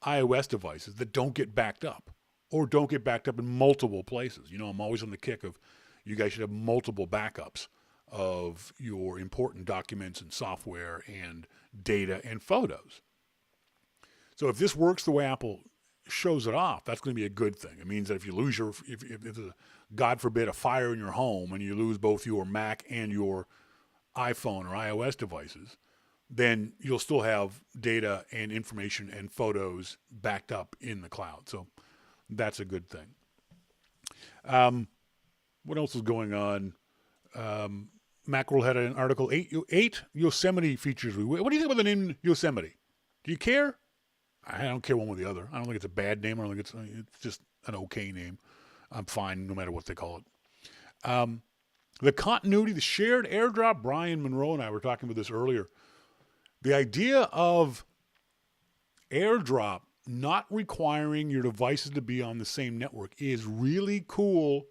S1: iOS devices that don't get backed up or don't get backed up in multiple places? You know, I'm always on the kick of you guys should have multiple backups of your important documents and software and data and photos. So if this works the way Apple shows it off, that's going to be a good thing. It means that if you lose if there's a, God forbid, a fire in your home and you lose both your Mac and your iPhone or iOS devices, then you'll still have data and information and photos backed up in the cloud. So that's a good thing. What else is going on? Macworld had an article, eight Yosemite features. What do you think about the name Yosemite? Do you care? I don't care one way or the other. I don't think it's a bad name. I don't think it's just an okay name. I'm fine no matter what they call it. The continuity, the shared airdrop, Brian Monroe and I were talking about this earlier. The idea of airdrop not requiring your devices to be on the same network is really cool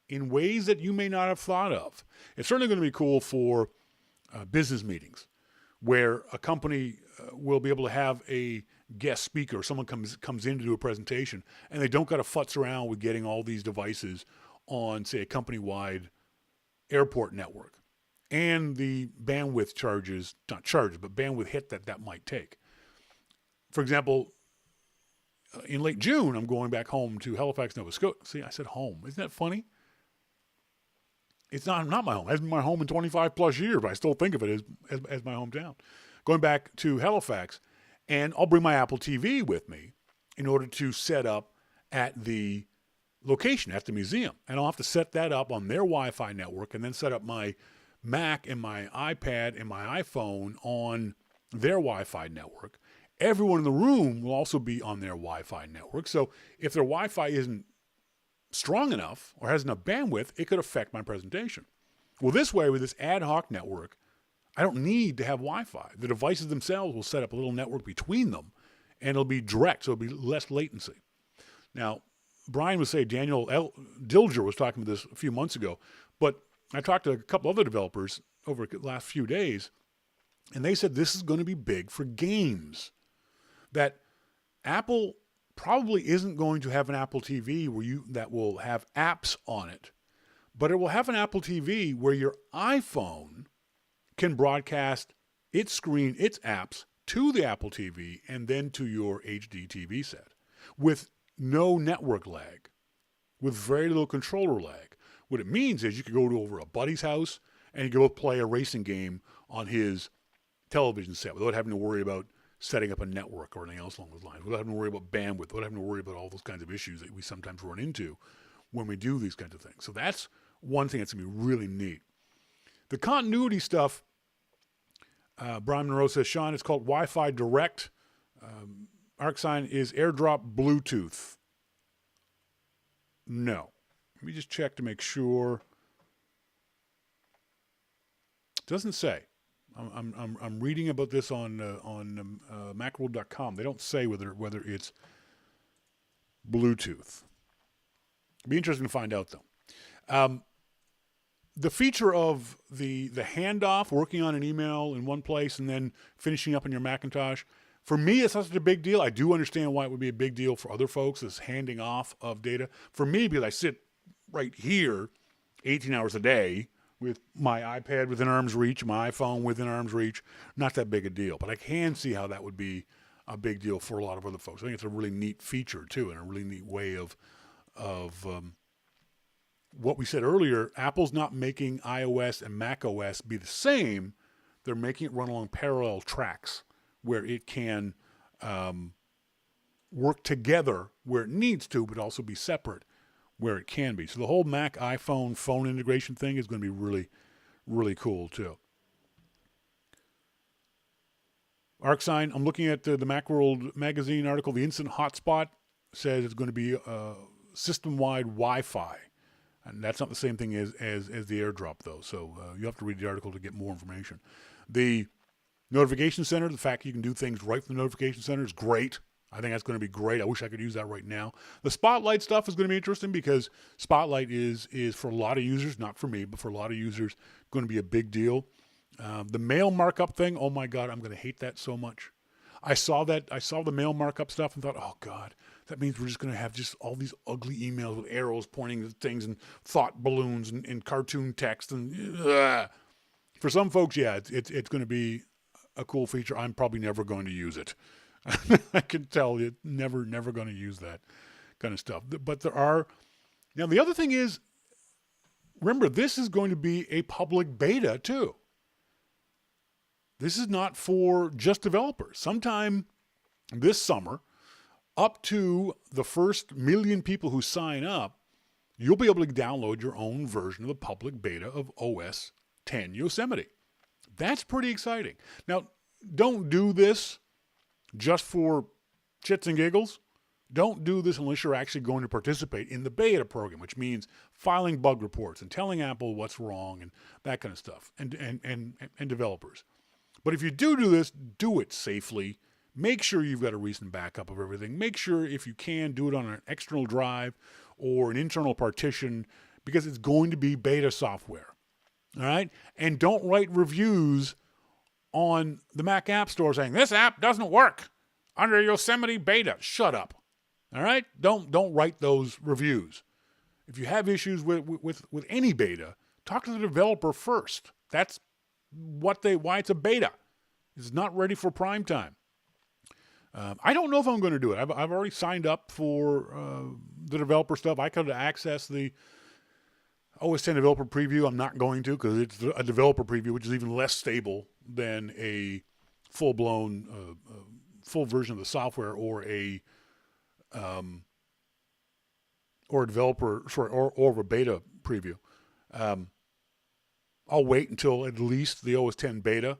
S1: in ways that you may not have thought of. It's certainly going to be cool for business meetings where a company will be able to have a guest speaker, someone comes in to do a presentation, and they don't got to futz around with getting all these devices on, say, a company-wide airport network. And the bandwidth charges, not charges, but bandwidth hit that might take. For example, in late June, I'm going back home to Halifax, Nova Scotia. See, I said home. Isn't that funny? It's not my home. It hasn't been my home in 25 plus years, but I still think of it as my hometown. Going back to Halifax, and I'll bring my Apple TV with me in order to set up at the location, at the museum. And I'll have to set that up on their Wi-Fi network and then set up my Mac and my iPad and my iPhone on their Wi-Fi network. Everyone in the room will also be on their Wi-Fi network. So if their Wi-Fi isn't strong enough or has enough bandwidth, it could affect my presentation. Well, this way, with this ad hoc network, I don't need to have Wi-Fi. The devices themselves will set up a little network between them, and it'll be direct, so it'll be less latency. Now, Brian would say Daniel Dilger was talking about this a few months ago, but I talked to a couple other developers over the last few days, and they said this is going to be big for games. That Apple probably isn't going to have an Apple TV that will have apps on it, but it will have an Apple TV where your iPhone can broadcast its screen, its apps to the Apple TV and then to your HD TV set with no network lag, with very little controller lag. What it means is you could go to over a buddy's house and you go play a racing game on his television set without having to worry about setting up a network or anything else along those lines, without having to worry about bandwidth, without having to worry about all those kinds of issues that we sometimes run into when we do these kinds of things. So that's one thing that's going to be really neat. The continuity stuff, Brian Monroe says, Shawn, it's called Wi-Fi Direct. ArcSign is AirDrop Bluetooth. No. Let me just check to make sure. It doesn't say. I'm reading about this on Macworld.com. They don't say whether it's Bluetooth. It'd be interesting to find out though. The feature of the handoff, working on an email in one place and then finishing up in your Macintosh, for me, it's not such a big deal. I do understand why it would be a big deal for other folks, this handing off of data. For me, because I sit right here 18 hours a day with my iPad within arm's reach, my iPhone within arm's reach, not that big a deal. But I can see how that would be a big deal for a lot of other folks. I think it's a really neat feature, too, and a really neat way of what we said earlier. Apple's not making iOS and macOS be the same. They're making it run along parallel tracks where it can work together where it needs to, but also be separate where it can be. So the whole Mac iPhone phone integration thing is going to be really, really cool too. ArcSign, I'm looking at the Macworld magazine article. The Instant Hotspot says it's going to be system-wide Wi-Fi. And that's not the same thing as the AirDrop, though. So you have to read the article to get more information. The Notification Center, the fact you can do things right from the Notification Center is great. I think that's going to be great. I wish I could use that right now. The Spotlight stuff is going to be interesting because Spotlight is for a lot of users, not for me, but for a lot of users, going to be a big deal. The mail markup thing, oh my God, I'm going to hate that so much. I saw the mail markup stuff and thought, oh God, that means we're just going to have just all these ugly emails with arrows pointing at things and thought balloons and cartoon text. And for some folks, yeah, it's going to be a cool feature. I'm probably never going to use it. I can tell you, never going to use that kind of stuff. But there are, now the other thing is, remember, this is going to be a public beta too. This is not for just developers. Sometime this summer, up to the first 1 million people who sign up, you'll be able to download your own version of the public beta of OS 10 Yosemite. That's pretty exciting. Now, don't do this just for shits and giggles. Don't do this unless you're actually going to participate in the beta program, which means filing bug reports and telling Apple what's wrong and that kind of stuff, and developers. But if you do this, do it safely. Make sure you've got a recent backup of everything. Make sure, if you can, do it on an external drive or an internal partition, because it's going to be beta software. All right? And don't write reviews on the Mac App Store saying, this app doesn't work under Yosemite beta. Shut up. All right? Don't write those reviews. If you have issues with any beta, talk to the developer first. That's why it's a beta. It's not ready for prime time. I don't know if I'm going to do it. I've already signed up for the developer stuff. I could access the OS 10 developer preview. I'm not going to, because it's a developer preview, which is even less stable than a full-blown, full version of the software or a developer, or a beta preview. I'll wait until at least the OS 10 beta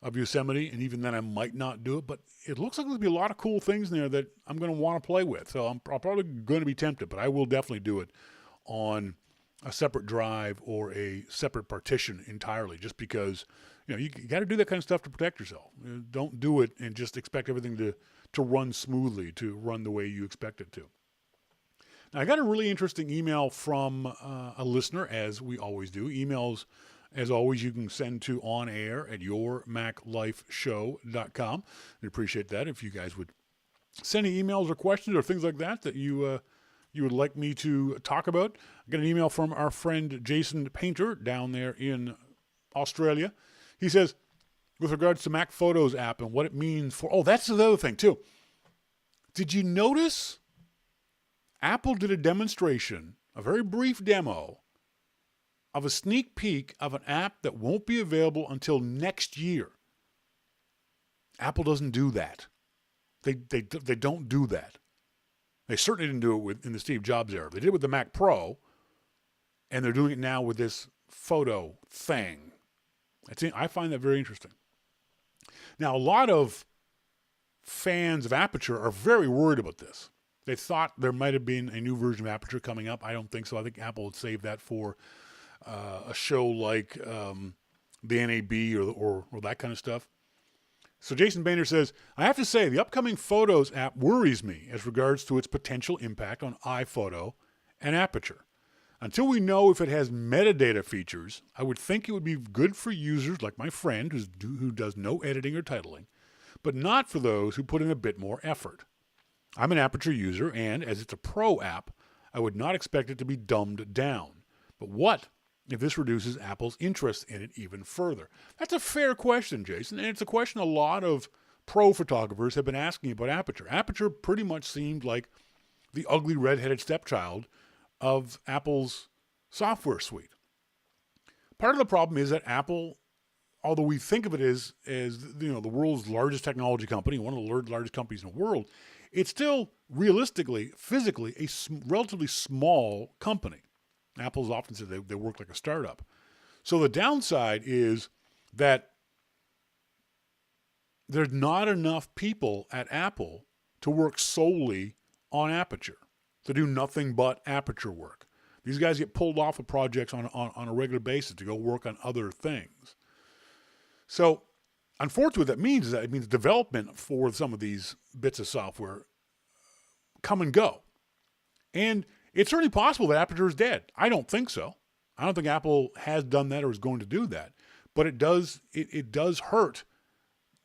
S1: of Yosemite, and even then I might not do it, but it looks like there'll be a lot of cool things in there that I'm going to want to play with. So I'm probably going to be tempted, but I will definitely do it on a separate drive or a separate partition entirely, just because you got to do that kind of stuff to protect yourself. Don't do it and just expect everything to run smoothly, to run the way you expect it to. Now, I got a really interesting email from a listener, as we always do. Emails, as always, you can send to onair@yourmaclifeshow.com. I appreciate that if you guys would send any emails or questions or things like that you would like me to talk about. I got an email from our friend Jason Painter down there in Australia. He says, with regards to Mac Photos app and what it means for... Oh, that's the other thing, too. Did you notice Apple did a demonstration, a very brief demo, of a sneak peek of an app that won't be available until next year? Apple doesn't do that. They don't do that. They certainly didn't do it in the Steve Jobs era. They did it with the Mac Pro, and they're doing it now with this photo thing. I find that very interesting. Now, a lot of fans of Aperture are very worried about this. They thought there might have been a new version of Aperture coming up. I don't think so. I think Apple would save that for a show like the NAB or that kind of stuff. So Jason Boehner says, I have to say, the upcoming Photos app worries me as regards to its potential impact on iPhoto and Aperture. Until we know if it has metadata features, I would think it would be good for users like my friend who does no editing or titling, but not for those who put in a bit more effort. I'm an Aperture user, and as it's a pro app, I would not expect it to be dumbed down. But what if this reduces Apple's interest in it even further? That's a fair question, Jason, and it's a question a lot of pro photographers have been asking about Aperture. Aperture pretty much seemed like the ugly red-headed stepchild of Apple's software suite. Part of the problem is that Apple, although we think of it as the world's largest technology company, one of the largest companies in the world, it's still realistically, physically, a relatively small company. Apple's often said they work like a startup. So the downside is that there's not enough people at Apple to work solely on Aperture, to do nothing but Aperture work. These guys get pulled off of projects on a regular basis to go work on other things. So unfortunately, what that means is that it means development for some of these bits of software come and go. And it's certainly possible that Aperture is dead. I don't think so. I don't think Apple has done that or is going to do that. But it does hurt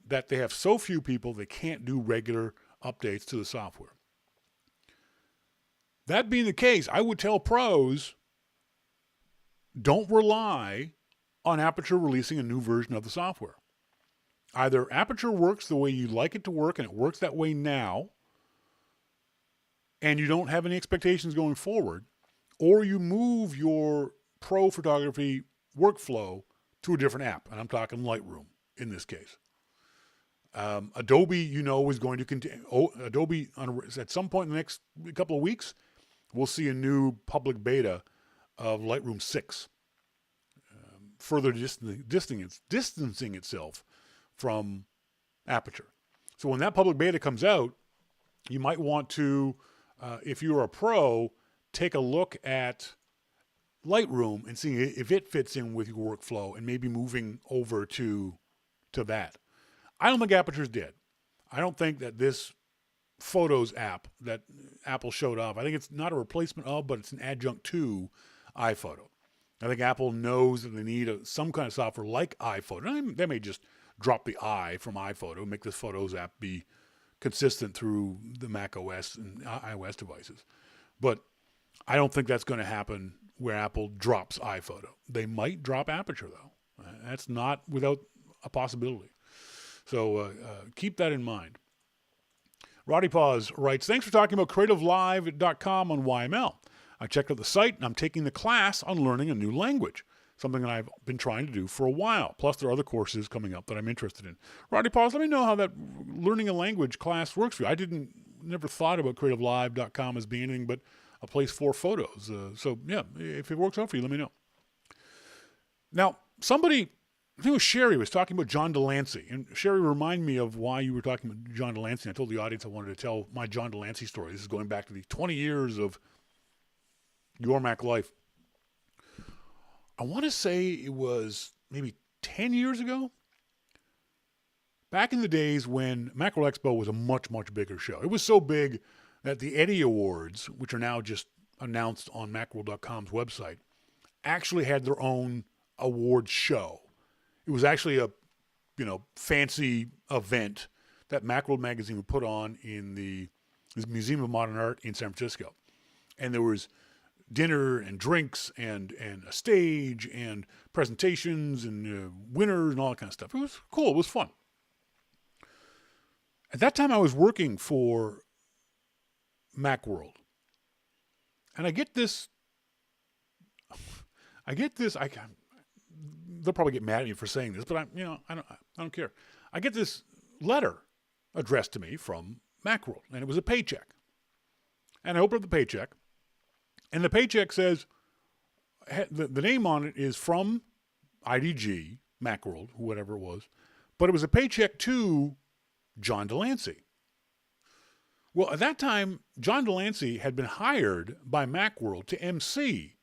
S1: that they have so few people they can't do regular updates to the software. That being the case, I would tell pros, don't rely on Aperture releasing a new version of the software. Either Aperture works the way you like it to work, and it works that way now, and you don't have any expectations going forward, or you move your pro photography workflow to a different app. And I'm talking Lightroom in this case. Adobe, is going to continue. Adobe, at some point in the next couple of weeks, we'll see a new public beta of Lightroom 6, further distancing itself from Aperture. So when that public beta comes out, you might want to, if you're a pro, take a look at Lightroom and see if it fits in with your workflow and maybe moving over to that. I don't think Aperture's dead. I don't think that this Photos app that Apple showed off, I think it's not a replacement of, but it's an adjunct to iPhoto. I think Apple knows that they need some kind of software like iPhoto. They may just drop the I from iPhoto, make this Photos app be consistent through the Mac OS and iOS devices. But I don't think that's going to happen where Apple drops iPhoto. They might drop Aperture, though. That's not without a possibility. So keep that in mind. Roddy Paws writes, thanks for talking about creativelive.com on YML. I checked out the site, and I'm taking the class on learning a new language, something that I've been trying to do for a while. Plus, there are other courses coming up that I'm interested in. Roddy Paws, let me know how that learning a language class works for you. I never thought about creativelive.com as being anything but a place for photos. So, yeah, if it works out for you, let me know. Now, I think it was Sherry was talking about John Delancey. And Sherry, remind me of why you were talking about John Delancey. I told the audience I wanted to tell my John Delancey story. This is going back to the 20 years of Your Mac Life. I want to say it was maybe 10 years ago. Back in the days when Mackerel Expo was a much, much bigger show. It was so big that the Eddie Awards, which are now just announced on Mackerel.com's website, actually had their own awards show. It was actually a, fancy event that Mackerel magazine would put on in the Museum of Modern Art in San Francisco. And there was dinner and drinks and a stage and presentations and winners and all that kind of stuff. It was cool. It was fun. At that time, I was working for Macworld. And I get this, they'll probably get mad at me for saying this, but I don't care. I get this letter addressed to me from Macworld, and it was a paycheck. And I open up the paycheck, and the paycheck says, the name on it is from IDG, Macworld, whatever it was, but it was a paycheck to John Delancey. Well, at that time, John Delancey had been hired by Macworld to MC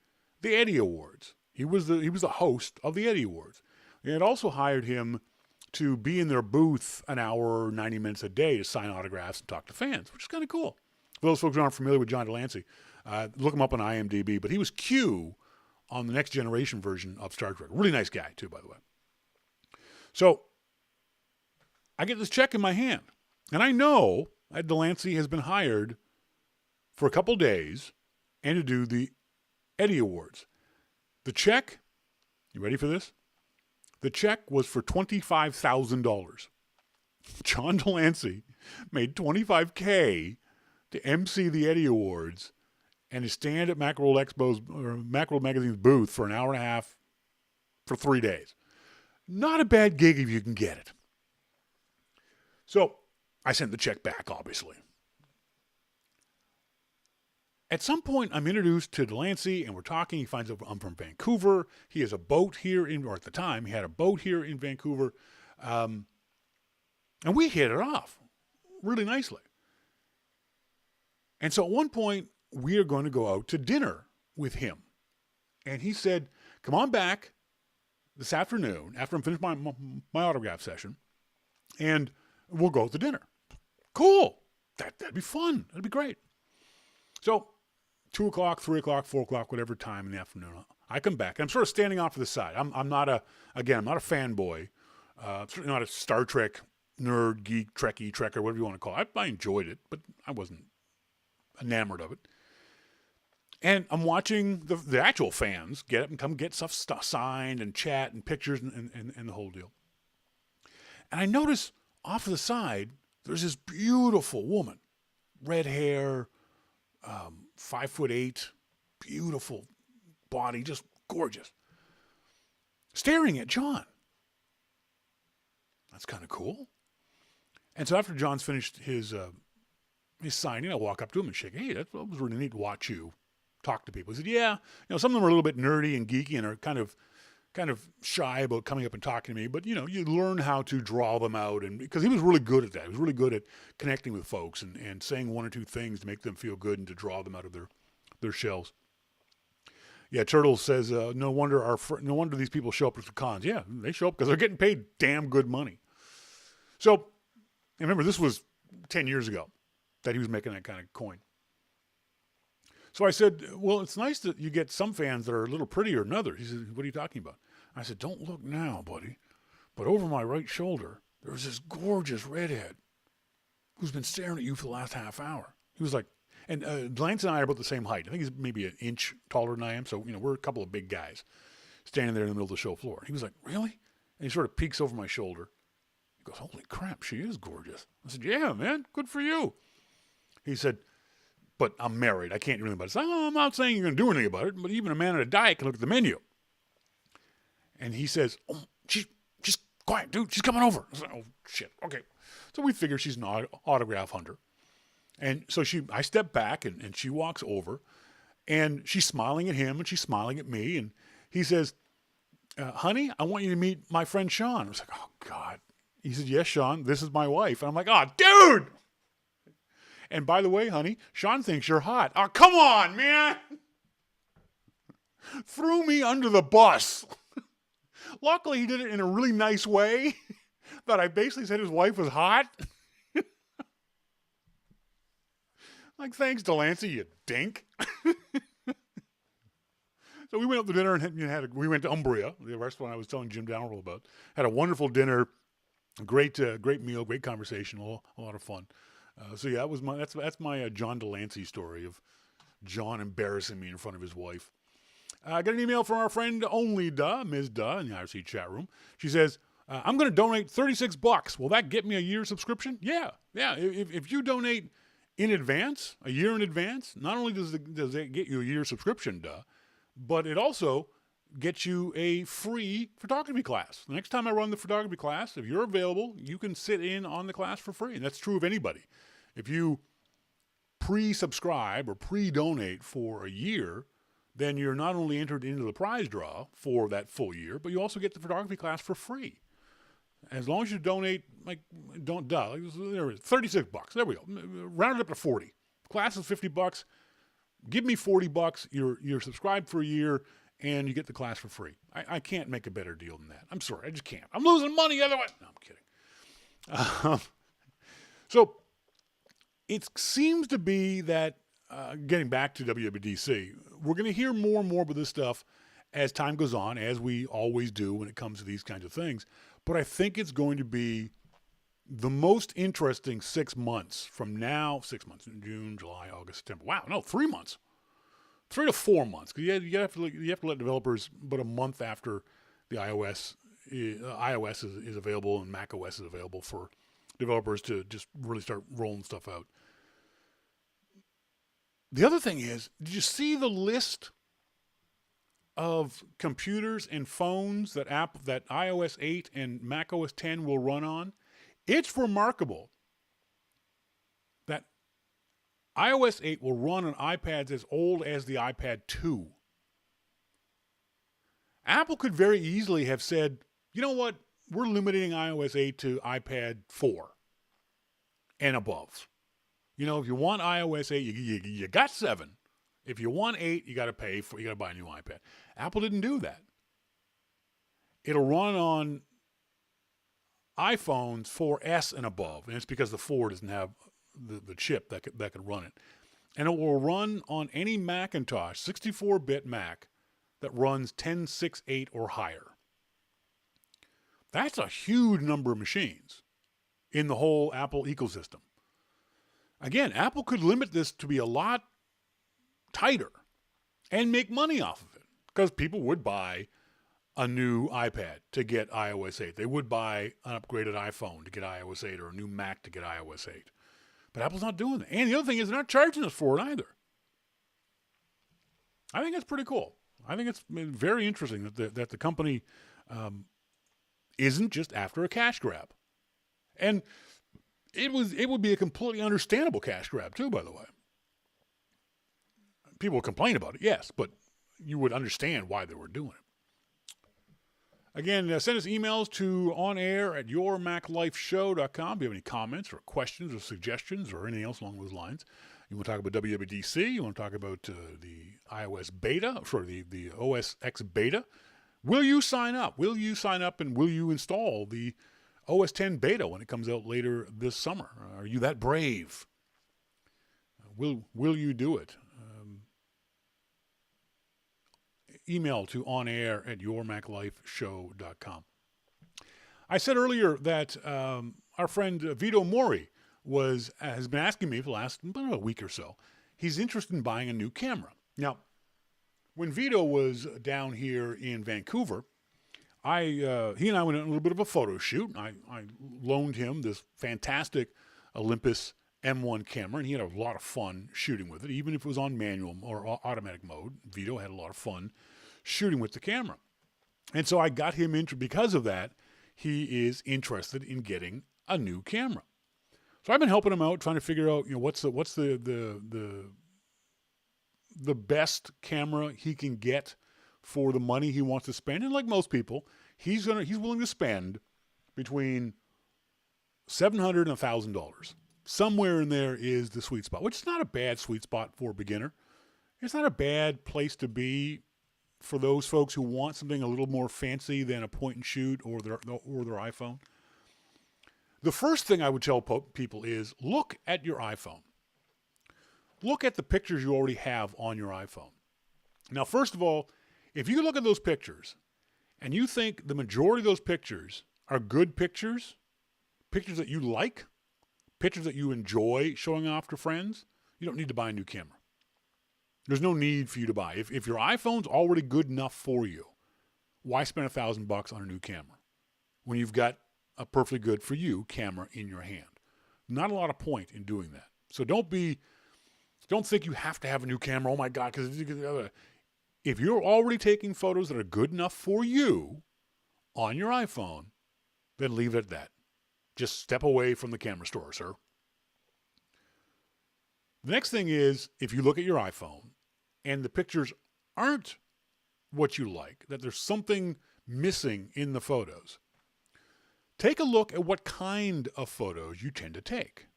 S1: the Eddie Awards. He was the host of the Eddie Awards. They had also hired him to be in their booth an hour, 90 minutes a day to sign autographs and talk to fans, which is kind of cool. For those folks who aren't familiar with John Delancey, look him up on IMDb, but he was Q on the Next Generation version of Star Trek. Really nice guy, too, by the way. So I get this check in my hand, and I know that Delancey has been hired for a couple days and to do the Eddie Awards. The check, you ready for this? The check was for $25,000. John Delancey made $25K to MC the Eddie Awards and to stand at Mackerel Magazine's booth for an hour and a half for 3 days. Not a bad gig if you can get it. So I sent the check back, obviously. At some point, I'm introduced to Delancey, and we're talking. He finds out I'm from Vancouver. He has a boat here, or at the time, he had a boat here in Vancouver. And we hit it off really nicely. And so at one point, we are going to go out to dinner with him. And he said, come on back this afternoon, after I'm finished my autograph session, and we'll go to dinner. Cool. That'd be fun. That'd be great. So 2 o'clock, 3 o'clock, 4 o'clock, whatever time in the afternoon, I come back. I'm sort of standing off to the side. I'm not a fanboy. Certainly not a Star Trek nerd, geek, Trekkie, Trekker, whatever you want to call it. I enjoyed it, but I wasn't enamored of it. And I'm watching the actual fans get up and come get stuff signed and chat and pictures and the whole deal. And I notice off to the side, there's this beautiful woman, red hair, 5'8", beautiful body, just gorgeous, staring at John. That's kind of cool. And so after John's finished his signing, I walk up to him and shake. Hey, that was really neat to watch you talk to people. He said, yeah, some of them are a little bit nerdy and geeky and are kind of shy about coming up and talking to me, but you learn how to draw them out, and because he was really good at that. He was really good at connecting with folks and saying one or two things to make them feel good and to draw them out of their shells. Yeah, Turtle says, no wonder these people show up at the cons. Yeah, they show up because they're getting paid damn good money. So, and remember, this was 10 years ago that he was making that kind of coin. So I said, well, it's nice that you get some fans that are a little prettier than others. He said, what are you talking about? I said, don't look now, buddy, but over my right shoulder, there's this gorgeous redhead who's been staring at you for the last half hour. He was like, and Lance and I are about the same height. I think he's maybe an inch taller than I am. So, we're a couple of big guys standing there in the middle of the show floor. He was like, really? And he sort of peeks over my shoulder. He goes, holy crap, she is gorgeous. I said, yeah, man, good for you. He said, but I'm married. I can't do anything about it. I said, I'm not saying you're going to do anything about it, but even a man on a diet can look at the menu. And he says, oh, she's quiet, dude. She's coming over. I said, oh, shit. Okay. So we figure she's an autograph hunter. And so I step back and she walks over and she's smiling at him and she's smiling at me. And he says, honey, I want you to meet my friend Shawn. I was like, oh, God. He said, yes, Shawn, this is my wife. And I'm like, oh, dude. And by the way, honey, Shawn thinks you're hot. Oh, come on, man. threw me under the bus. Luckily, he did it in a really nice way that I basically said his wife was hot. Like, thanks, Delancey, you dink. So we went up to dinner and we went to Umbria, the restaurant I was telling Jim Dalrymple about. Had a wonderful dinner, great meal, great conversation, a lot of fun. So yeah, that's my John Delancey story of John embarrassing me in front of his wife. I got an email from our friend Only Duh, Ms. Duh, in the IRC chat room. She says, I'm going to donate $36. Will that get me a year subscription? Yeah. If you donate in advance, a year in advance, not only does it get you a year subscription, but it also gets you a free photography class. The next time I run the photography class, if you're available, you can sit in on the class for free. And that's true of anybody. If you pre-subscribe or pre-donate for a year, then you're not only entered into the prize draw for that full year, but you also get the photography class for free. As long as you donate, there it is, $36. There we go. Round it up to 40. Class is $50. Give me $40. You're subscribed for a year, and you get the class for free. I can't make a better deal than that. I'm sorry, I just can't. I'm losing money otherwise. No, I'm kidding. So it seems to be that, getting back to WWDC, we're going to hear more and more about this stuff as time goes on, as we always do when it comes to these kinds of things. But I think it's going to be the most interesting 6 months from now. 6 months, June, July, August, September. Wow, no, 3 months. 3 to 4 months. Because you have to let developers, but a month after the iOS is available and Mac OS is available for developers to just really start rolling stuff out. The other thing is, did you see the list of computers and phones that iOS 8 and Mac OS 10 will run on? It's remarkable that iOS 8 will run on iPads as old as the iPad 2. Apple could very easily have said, you know what, we're limiting iOS 8 to iPad 4 and above. You know, if you want iOS 8, you got 7. If you want 8, you got to buy a new iPad. Apple didn't do that. It'll run on iPhones 4S and above, and it's because the 4 doesn't have the chip that could run it. And it will run on any Macintosh, 64-bit Mac, that runs 10.6.8 or higher. That's a huge number of machines in the whole Apple ecosystem. Again, Apple could limit this to be a lot tighter and make money off of it, because people would buy a new iPad to get iOS 8. They would buy an upgraded iPhone to get iOS 8 or a new Mac to get iOS 8. But Apple's not doing that. And the other thing is they're not charging us for it either. I think that's pretty cool. I think it's very interesting that the company isn't just after a cash grab. And it would be a completely understandable cash grab too, by the way. People complain about it, yes, but you would understand why they were doing it. Again, send us emails to onair@yourmaclifeshow.com. If you have any comments or questions or suggestions or anything else along those lines. You want to talk about WWDC, you want to talk about the iOS beta, the OS X beta. Will you sign up? Will you sign up and will you install the OS X beta when it comes out later this summer? Are you that brave? Will you do it? Email to onair@yourmaclifeshow.com. I said earlier that our friend Vito Mori has been asking me for the last about a week or so. He's interested in buying a new camera. Now, when Vito was down here in Vancouver, he and I went on a little bit of a photo shoot. I loaned him this fantastic Olympus M1 camera, and he had a lot of fun shooting with it, even if it was on manual or automatic mode. Vito had a lot of fun shooting with the camera. And so I got him into, because of that, he is interested in getting a new camera. So I've been helping him out, trying to figure out, what's the best camera he can get for the money he wants to spend. And like most people, he's willing to spend between $700 and $1,000. Somewhere in there is the sweet spot, which is not a bad sweet spot for a beginner. It's not a bad place to be for those folks who want something a little more fancy than a point and shoot or their iPhone. The first thing I would tell people is look at your iPhone. Look at the pictures you already have on your iPhone. Now, first of all, if you look at those pictures and you think the majority of those pictures are good pictures, pictures that you like, pictures that you enjoy showing off to friends, you don't need to buy a new camera. There's no need for you to buy. If your iPhone's already good enough for you, why spend $1,000 on a new camera when you've got a perfectly good for you camera in your hand? Not a lot of point in doing that. So don't think you have to have a new camera. Oh my God, because if you're already taking photos that are good enough for you on your iPhone, then leave it at that. Just step away from the camera store, sir. The next thing is, if you look at your iPhone and the pictures aren't what you like, that there's something missing in the photos, take a look at what kind of photos you tend to take.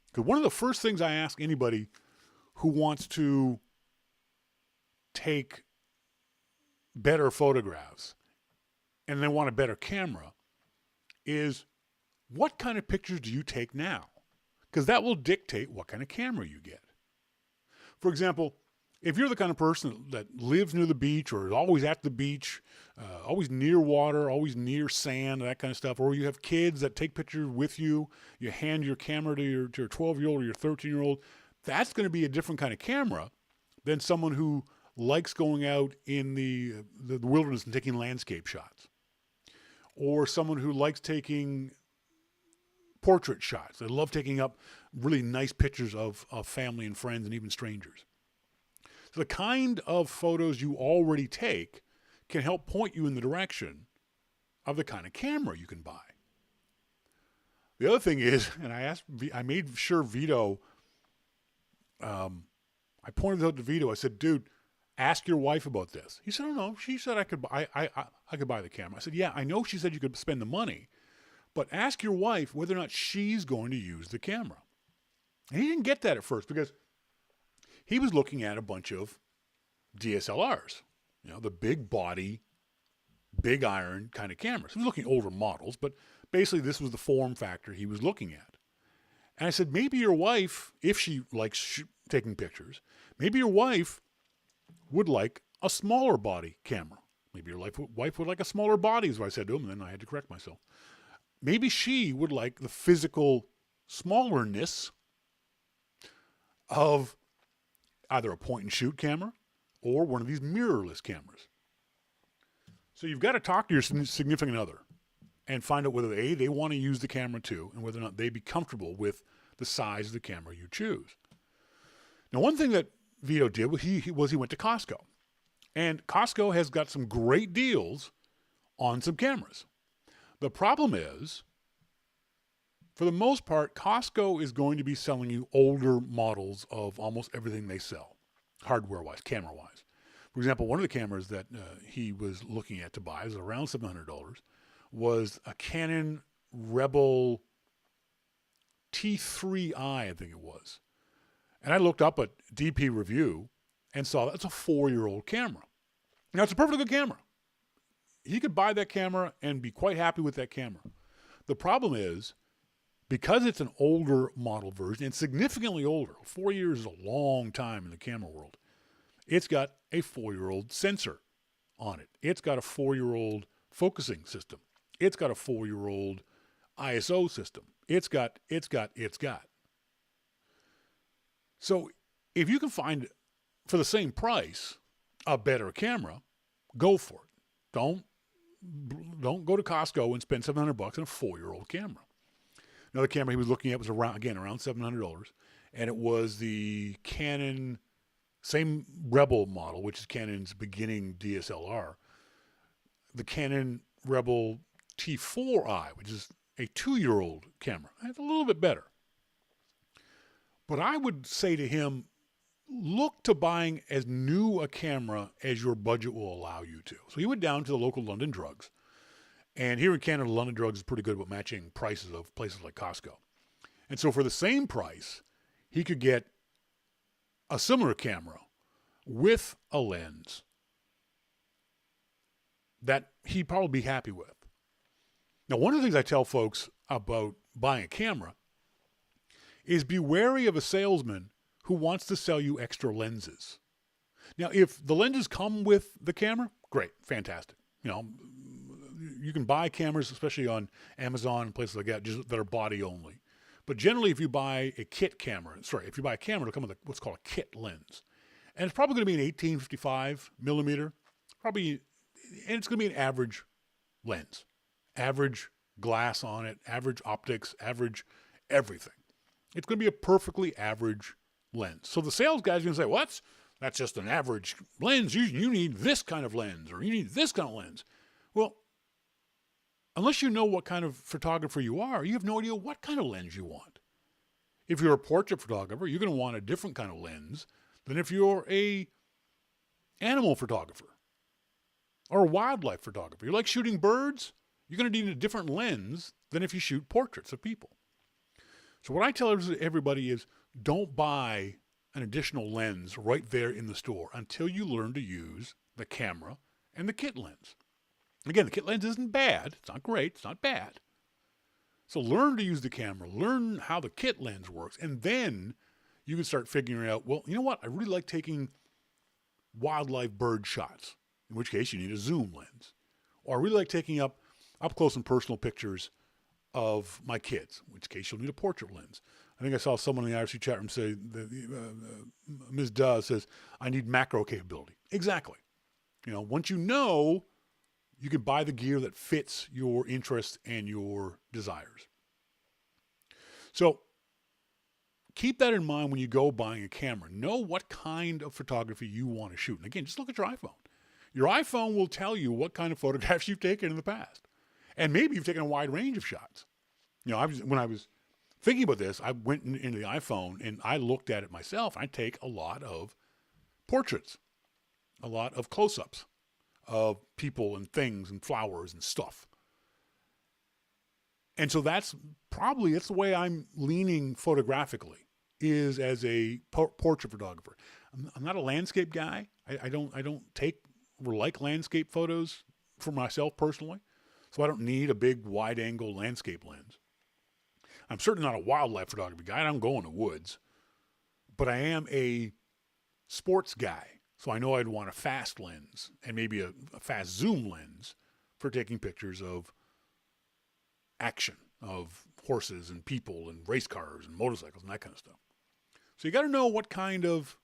S1: Because one of the first things I ask anybody who wants to take better photographs and they want a better camera is, what kind of pictures do you take now? Because that will dictate what kind of camera you get. For example, if you're the kind of person that lives near the beach or is always at the beach, always near water, always near sand, that kind of stuff, or you have kids that take pictures with you, you hand your camera to your 12-year-old or your 13-year-old, that's going to be a different kind of camera than someone who likes going out in the wilderness and taking landscape shots. Or someone who likes taking portrait shots. They love taking up really nice pictures of family and friends and even strangers. So the kind of photos you already take can help point you in the direction of the kind of camera you can buy. The other thing is, and I made sure Vito, I pointed out to Vito, I said, dude, ask your wife about this. He said, oh no, she said I could buy the camera. I said, yeah, I know she said you could spend the money, but ask your wife whether or not she's going to use the camera. And he didn't get that at first because he was looking at a bunch of DSLRs, the big body, big iron kind of cameras. He was looking at older models, but basically this was the form factor he was looking at. And I said, maybe your wife, if she likes taking pictures, maybe your wife would like a smaller body camera. Maybe your wife would like a smaller body, is what I said to him, and then I had to correct myself. Maybe she would like the physical smallerness of either a point-and-shoot camera or one of these mirrorless cameras. So you've got to talk to your significant other and find out whether, A, they want to use the camera too, and whether or not they'd be comfortable with the size of the camera you choose. Now, one thing that Vito did was he went to Costco. And Costco has got some great deals on some cameras. The problem is, for the most part, Costco is going to be selling you older models of almost everything they sell, hardware-wise, camera-wise. For example, one of the cameras that he was looking at to buy, was around $700, was a Canon Rebel T3i, I think it was. And I looked up at DP Review and saw that's a 4-year-old camera. Now, it's a perfectly good camera. He could buy that camera and be quite happy with that camera. The problem is, because it's an older model version, and significantly older, 4 years is a long time in the camera world, it's got a 4-year-old sensor on it. It's got a 4-year-old focusing system. It's got a 4-year-old ISO system. It's got. So if you can find, for the same price, a better camera, go for it. Don't go to Costco and spend $700 on a 4-year-old camera. Another camera he was looking at was around $700, and it was the Canon, same Rebel model, which is Canon's beginning DSLR, the Canon Rebel T4i, which is a 2-year-old camera. It's a little bit better. But I would say to him, look to buying as new a camera as your budget will allow you to. So he went down to the local London Drugs. And here in Canada, London Drugs is pretty good about matching prices of places like Costco. And so for the same price, he could get a similar camera with a lens, that he'd probably be happy with. Now, one of the things I tell folks about buying a camera is be wary of a salesman who wants to sell you extra lenses. Now, if the lenses come with the camera, great, fantastic. You know, you can buy cameras, especially on Amazon and places like that, just that are body only. But generally, if you buy a camera, it'll come with what's called a kit lens. And it's probably going to be an 1855 millimeter, and it's going to be an average lens, average glass on it, average optics, average everything. It's going to be a perfectly average lens. So the sales guy's going to say, well, that's just an average lens. You need this kind of lens, or you need this kind of lens. Well, unless you know what kind of photographer you are, you have no idea what kind of lens you want. If you're a portrait photographer, you're going to want a different kind of lens than if you're a animal photographer or a wildlife photographer. You like shooting birds, you're going to need a different lens than if you shoot portraits of people. So what I tell everybody is, don't buy an additional lens right there in the store until you learn to use the camera and the kit lens. Again, the kit lens isn't bad. It's not great. It's not bad. So learn to use the camera. Learn how the kit lens works. And then you can start figuring out, well, you know what? I really like taking wildlife bird shots, in which case you need a zoom lens. Or I really like taking up close and personal pictures of my kids, in which case you'll need a portrait lens. I think I saw someone in the IRC chat room say, Ms. Duh says, I need macro capability. Exactly. You know, once you know, you can buy the gear that fits your interests and your desires. So keep that in mind when you go buying a camera. Know what kind of photography you want to shoot. And again, just look at your iPhone. Your iPhone will tell you what kind of photographs you've taken in the past. And maybe you've taken a wide range of shots. You know, when I was thinking about this, I went into the iPhone and I looked at it myself. I take a lot of portraits, a lot of close-ups of people and things and flowers and stuff. And so that's the way I'm leaning photographically, is as a portrait photographer. I'm not a landscape guy. I don't take or like landscape photos for myself personally. So I don't need a big wide angle landscape lens. I'm certainly not a wildlife photography guy. I don't go in the woods, but I am a sports guy. So I know I'd want a fast lens and maybe a fast zoom lens for taking pictures of action, of horses and people and race cars and motorcycles and that kind of stuff. So you got to know what kind of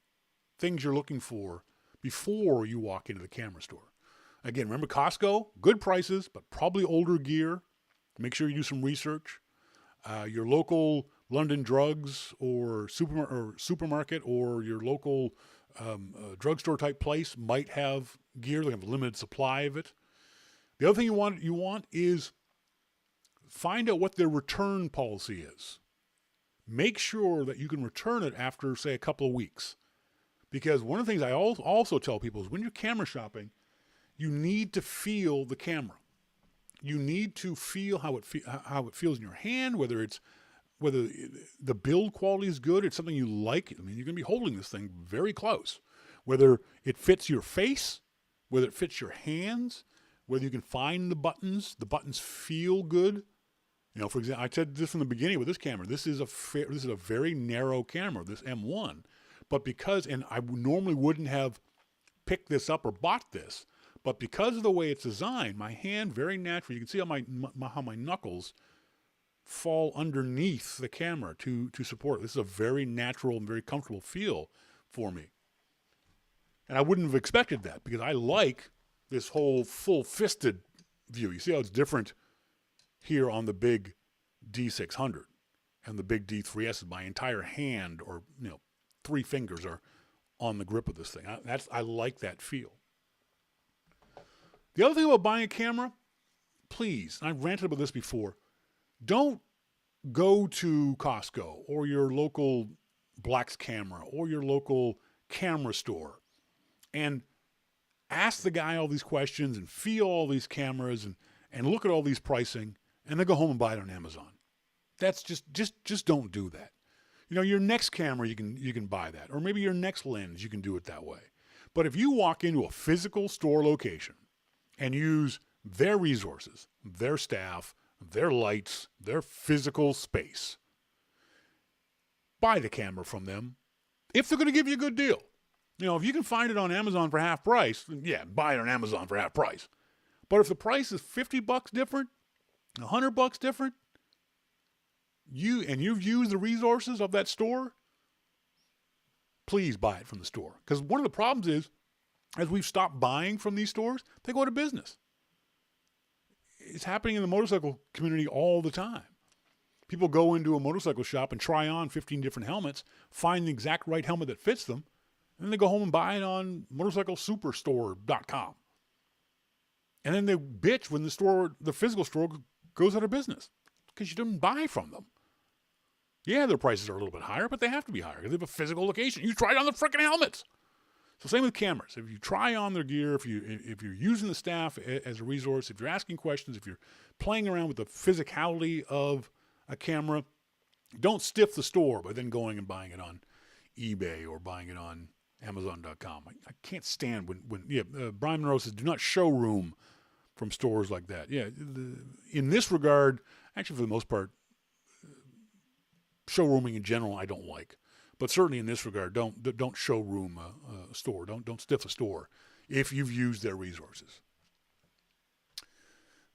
S1: things you're looking for before you walk into the camera store. Again, remember Costco, good prices, but probably older gear. Make sure you do some research. Your local London Drugs or supermarket or your local drugstore type place might have gear. They have a limited supply of it. The other thing you want is find out what their return policy is. Make sure that you can return it after, say, a couple of weeks. Because one of the things I also tell people is when you're camera shopping, you need to feel the camera. You need to feel how it feels in your hand, whether the build quality is good, it's something you like. I mean, you're going to be holding this thing very close. Whether it fits your face, whether it fits your hands, whether you can find the buttons feel good. You know, for example, I said this from the beginning with this camera. This is a very narrow camera, this M1. But and I normally wouldn't have picked this up or bought this, but because of the way it's designed, my hand very naturally, you can see how my knuckles fall underneath the camera to support it. This is a very natural and very comfortable feel for me. And I wouldn't have expected that because I like this whole full-fisted view. You see how it's different here on the big D600 and the big D3S. My entire hand, or 3 fingers, are on the grip of this thing. I like that feel. The other thing about buying a camera, please, and I've ranted about this before, don't go to Costco or your local Black's Camera or your local camera store and ask the guy all these questions and feel all these cameras and look at all these pricing and then go home and buy it on Amazon. That's just don't do that. Your next camera, you can buy that. Or maybe your next lens, you can do it that way. But if you walk into a physical store location and use their resources, their staff, their lights, their physical space. Buy the camera from them if they're going to give you a good deal. You know, if you can find it on Amazon for half price, then yeah, buy it on Amazon for half price. But if the price is $50 different, $100 different, you've used the resources of that store, please buy it from the store. Because one of the problems is, as we've stopped buying from these stores, they go out of business. It's happening in the motorcycle community all the time. People go into a motorcycle shop and try on 15 different helmets, find the exact right helmet that fits them, and then they go home and buy it on motorcyclesuperstore.com. And then they bitch when the physical store goes out of business because you didn't buy from them. Yeah, their prices are a little bit higher, but they have to be higher because they have a physical location. You tried on the freaking helmets. So same with cameras. If you try on their gear, if you're using the staff as a resource, if you're asking questions, if you're playing around with the physicality of a camera, don't stiff the store by then going and buying it on eBay or buying it on Amazon.com. I can't stand when Brian Monroe says, do not showroom from stores like that. Yeah, in this regard, actually for the most part, showrooming in general I don't like. But certainly in this regard, don't showroom a store. Don't stiff a store if you've used their resources.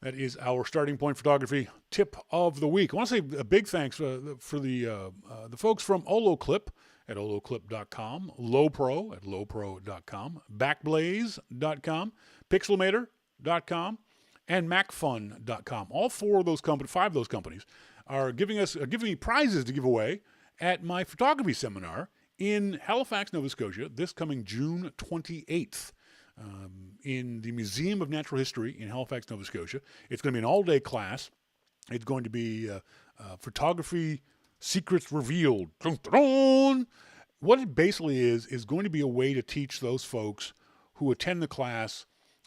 S1: That is our starting point photography tip of the week. I want to say a big thanks for the folks from Oloclip at oloclip.com, Lowpro at lowpro.com, Backblaze.com, Pixelmator.com, and MacFun.com. All five of those companies are giving me prizes to give away at my photography seminar in Halifax, Nova Scotia, this coming June 28th. In the Museum of Natural History in Halifax, Nova Scotia. It's going to be an all-day class. It's going to be photography secrets revealed. Dun, dun, dun. What it basically is going to be a way to teach those folks who attend the class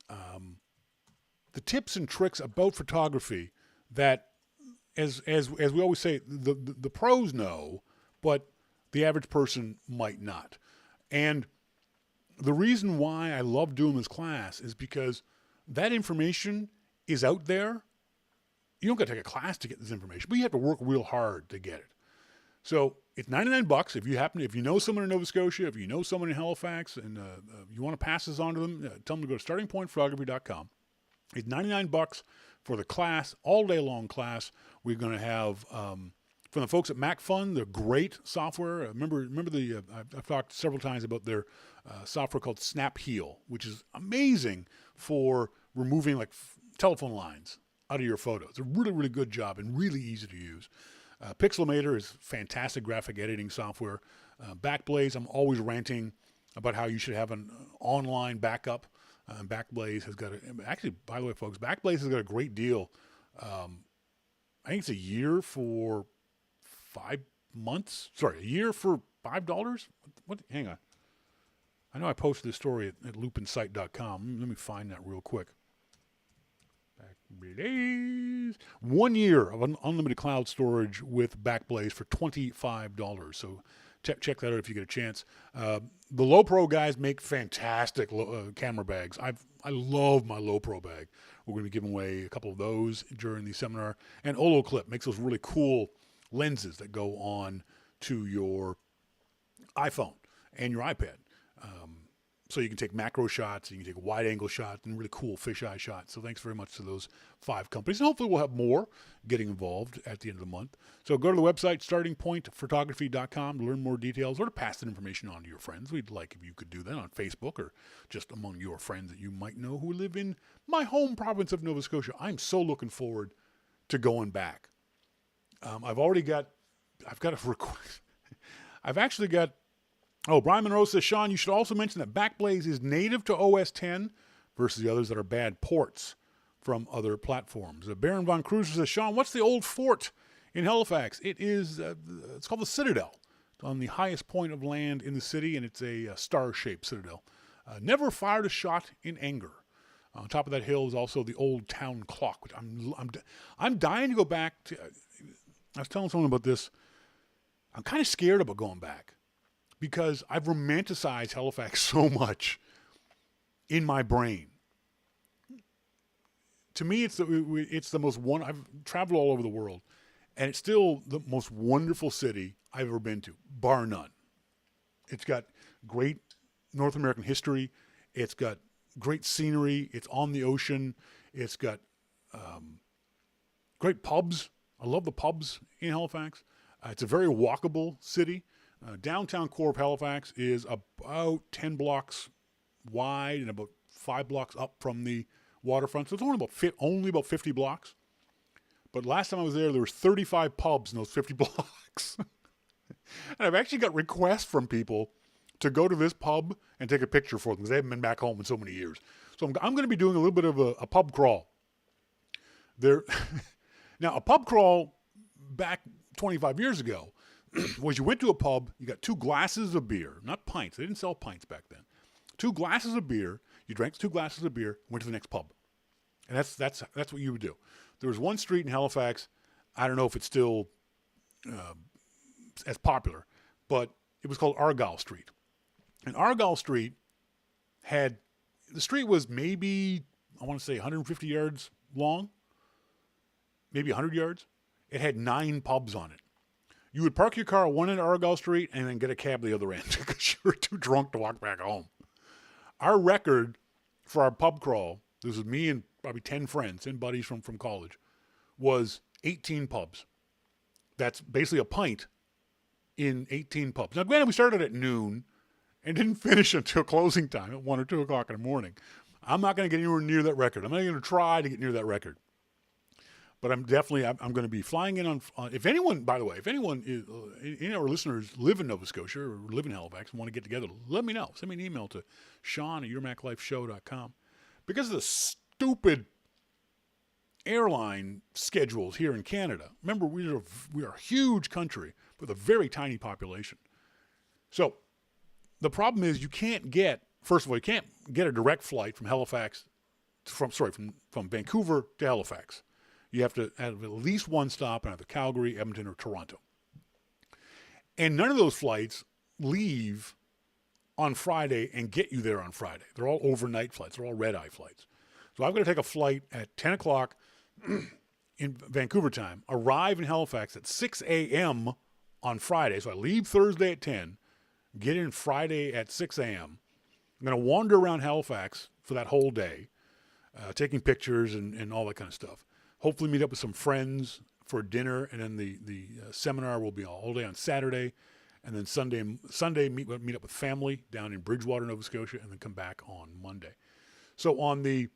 S1: the tips and tricks about photography that, as we always say, the pros know, but the average person might not. And the reason why I love doing this class is because that information is out there. You don't got to take a class to get this information, but you have to work real hard to get it. So it's $99 if you know someone in Nova Scotia, if you know someone in Halifax, and you want to pass this on to them, tell them to go to startingpointphotography.com. It's $99 for the class, all day long class. We're going to have from the folks at MacFun, they're great software. Remember I've talked several times about their software called Snap Heal, which is amazing for removing telephone lines out of your photos. It's a really, really good job and really easy to use. Pixelmator is fantastic graphic editing software. Backblaze, I'm always ranting about how you should have an online backup. Backblaze has got by the way, folks, Backblaze has got a great deal. I think it's a year for 5 months. Sorry, a year for $5. What? Hang on. I know I posted this story at loopinsight.com. Let me find that real quick. Backblaze. 1 year of unlimited cloud storage with Backblaze for $25. So check that out if you get a chance. The Lowpro guys make fantastic camera bags. I love my Lowpro bag. We're going to be giving away a couple of those during the seminar. And Oloclip makes those really cool lenses that go on to your iPhone and your iPad. So you can take macro shots, you can take wide angle shots, and really cool fisheye shots. So thanks very much to those 5 companies. And hopefully we'll have more getting involved at the end of the month. So go to the website, startingpointphotography.com, to learn more details or to pass that information on to your friends. We'd like if you could do that on Facebook or just among your friends that you might know who live in my home province of Nova Scotia. I'm so looking forward to going back. I've got a request. I've actually got, Brian Monroe says, Shawn, you should also mention that Backblaze is native to OS X versus the others that are bad ports from other platforms. Baron Von Cruiser says, Shawn, what's the old fort in Halifax? It's called the Citadel. It's on the highest point of land in the city, and it's a star-shaped citadel. Never fired a shot in anger. On top of that hill is also the old town clock, which I'm dying to go back to. I was telling someone about this. I'm kind of scared about going back because I've romanticized Halifax so much in my brain. to me, it's the most one. I've traveled all over the world, and it's still the most wonderful city I've ever been to, bar none. It's got great North American history. It's got great scenery. It's on the ocean. It's got great pubs. I love the pubs in Halifax. It's a very walkable city. Downtown core of Halifax is about 10 blocks wide and about 5 blocks up from the waterfront. So it's only about 50 blocks. But last time I was there was 35 pubs in those 50 blocks. And I've actually got requests from people to go to this pub and take a picture for them because they haven't been back home in so many years. So I'm going to be doing a little bit of a pub crawl. Now, a pub crawl back 25 years ago was you went to a pub, you got 2 glasses of beer, not pints. They didn't sell pints back then. 2 glasses of beer. You drank 2 glasses of beer, went to the next pub. And that's what you would do. There was one street in Halifax. I don't know if it's still as popular, but it was called Argyle Street. And Argyle Street the street was maybe, I want to say 150 yards long, maybe 100 yards. It had 9 pubs on it. You would park your car at one end of Argyle Street and then get a cab the other end because you were too drunk to walk back home. Our record for our pub crawl, this was me and probably 10 friends and buddies from college, was 18 pubs. That's basically a pint in 18 pubs. Now, granted, we started at noon and didn't finish until closing time at 1 or 2 o'clock in the morning. I'm not going to get anywhere near that record. I'm not going to try to get near that record. But I'm going to be flying in on if anyone, by the way, is, any of our listeners live in Nova Scotia or live in Halifax and want to get together, let me know. Send me an email to Shawn@yourmaclifeshow.com. Because of the stupid airline schedules here in Canada. Remember, we are a huge country with a very tiny population. So the problem is you can't get a direct flight from Halifax, from Vancouver to Halifax. You have to have at least one stop in either Calgary, Edmonton, or Toronto. And none of those flights leave on Friday and get you there on Friday. They're all overnight flights. They're all red-eye flights. So I'm going to take a flight at 10 o'clock in Vancouver time, arrive in Halifax at 6 a.m. on Friday. So I leave Thursday at 10, get in Friday at 6 a.m. I'm going to wander around Halifax for that whole day, taking pictures and all that kind of stuff. Hopefully meet up with some friends for dinner, and then the seminar will be all day on Saturday, and then Sunday meet up with family down in Bridgewater, Nova Scotia, and then come back on Monday. So on the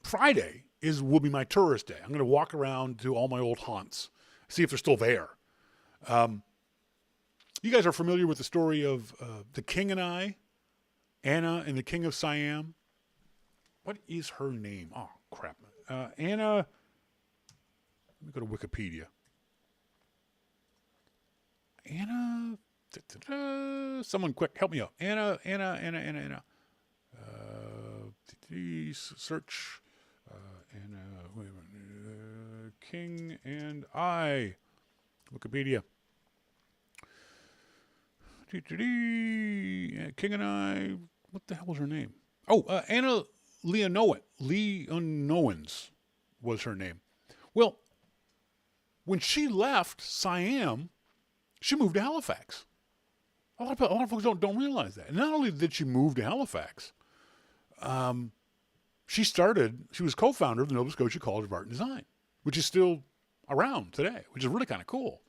S1: Friday will be my tourist day. I'm going to walk around to all my old haunts, see if they're still there. You guys are familiar with the story of The King and I, Anna and the King of Siam? What is her name? Oh, crap. Anna, let me go to Wikipedia. Anna, someone quick, help me out. Anna. Search, Anna, wait a minute. King and I, Wikipedia. King and I, what the hell was her name? Oh, Anna Leonowens was her name. Well, when she left Siam, she moved to Halifax. A lot of folks don't realize that. And not only did she move to Halifax, she was co-founder of the Nova Scotia College of Art and Design, which is still around today, which is really kind of cool.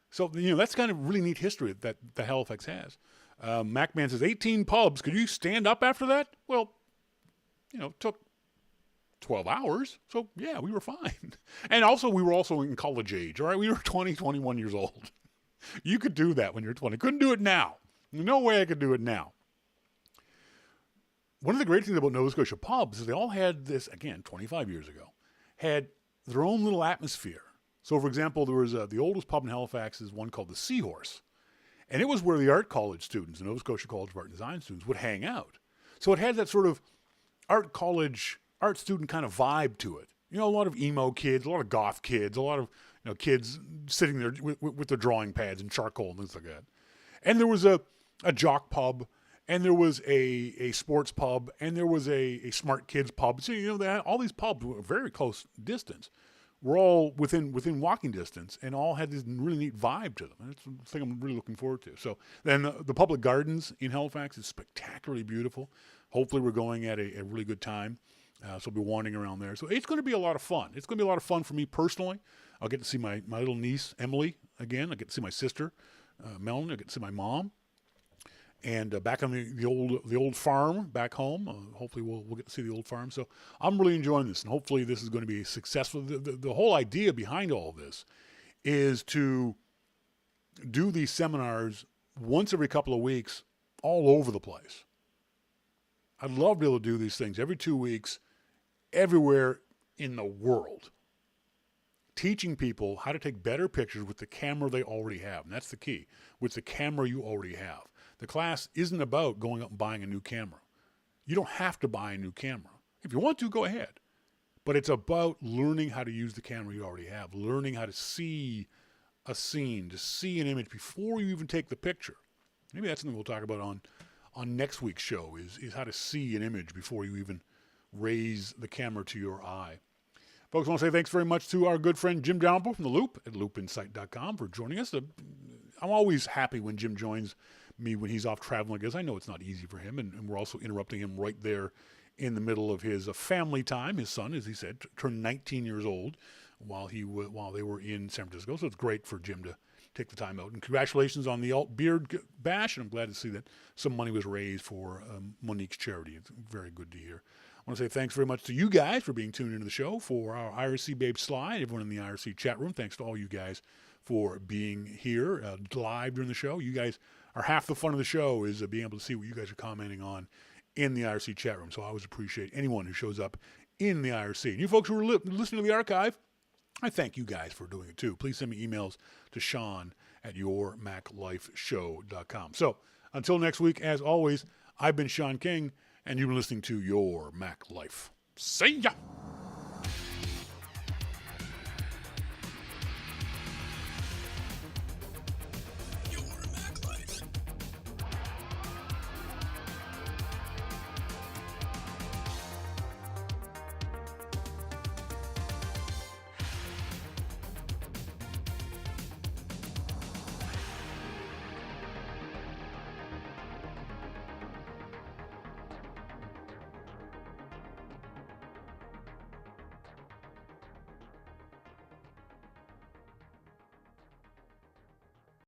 S1: So, that's kind of really neat history that Halifax has. MacMan says, 18 pubs. Could you stand up after that? Well, it took 12 hours. So, yeah, we were fine. And also, we were also in college age, all right? We were 20, 21 years old. You could do that when you're 20. Couldn't do it now. No way I could do it now. One of the great things about Nova Scotia pubs is they all had this, again, 25 years ago, had their own little atmosphere. So, for example, there was the oldest pub in Halifax is one called the Seahorse. And it was where the art college students, the Nova Scotia College of Art and Design students, would hang out. So it had that sort of art college, art student kind of vibe to it. A lot of emo kids, a lot of goth kids, a lot of kids sitting there with their drawing pads and charcoal and things like that. And there was a jock pub and there was a sports pub, and there was a smart kids pub. So, they had, all these pubs were very close distance. We're all within walking distance, and all had this really neat vibe to them. And it's the thing I'm really looking forward to. So then the public gardens in Halifax is spectacularly beautiful. Hopefully we're going at a really good time. So we'll be wandering around there. So it's going to be a lot of fun. It's going to be a lot of fun for me personally. I'll get to see my little niece, Emily, again. I get to see my sister, Melanie. I get to see my mom. And back on the old farm back home. Hopefully we'll get to see the old farm. So I'm really enjoying this, and hopefully this is going to be successful. The whole idea behind all of this is to do these seminars once every couple of weeks all over the place. I'd love to be able to do these things every 2 weeks, everywhere in the world, teaching people how to take better pictures with the camera they already have. And that's the key, with the camera you already have. The class isn't about going up and buying a new camera. You don't have to buy a new camera. If you want to, go ahead. But it's about learning how to use the camera you already have, learning how to see a scene, to see an image before you even take the picture. Maybe that's something we'll talk about on next week's show, is how to see an image before you even raise the camera to your eye. Folks, I want to say thanks very much to our good friend Jim Dalrymple from The Loop at loopinsight.com for joining us. I'm always happy when Jim joins me when he's off traveling, because I know it's not easy for him, and we're also interrupting him right there in the middle of his family time. His son, as he said, turned 19 years old while they were in San Francisco, so it's great for Jim to take the time out. And congratulations on the Alt Beard Bash, and I'm glad to see that some money was raised for Monique's charity. It's very good to hear. I want to say thanks very much to you guys for being tuned into the show, for our IRC Babe Sly, everyone in the IRC chat room. Thanks to all you guys for being here live during the show. You guys are half the fun of the show, is being able to see what you guys are commenting on in the IRC chat room. So I always appreciate anyone who shows up in the IRC. And you folks who are listening to the archive, I thank you guys for doing it too. Please send me emails to Shawn at yourmaclifeshow.com. So until next week, as always, I've been Shawn King, and you've been listening to Your Mac Life. See ya!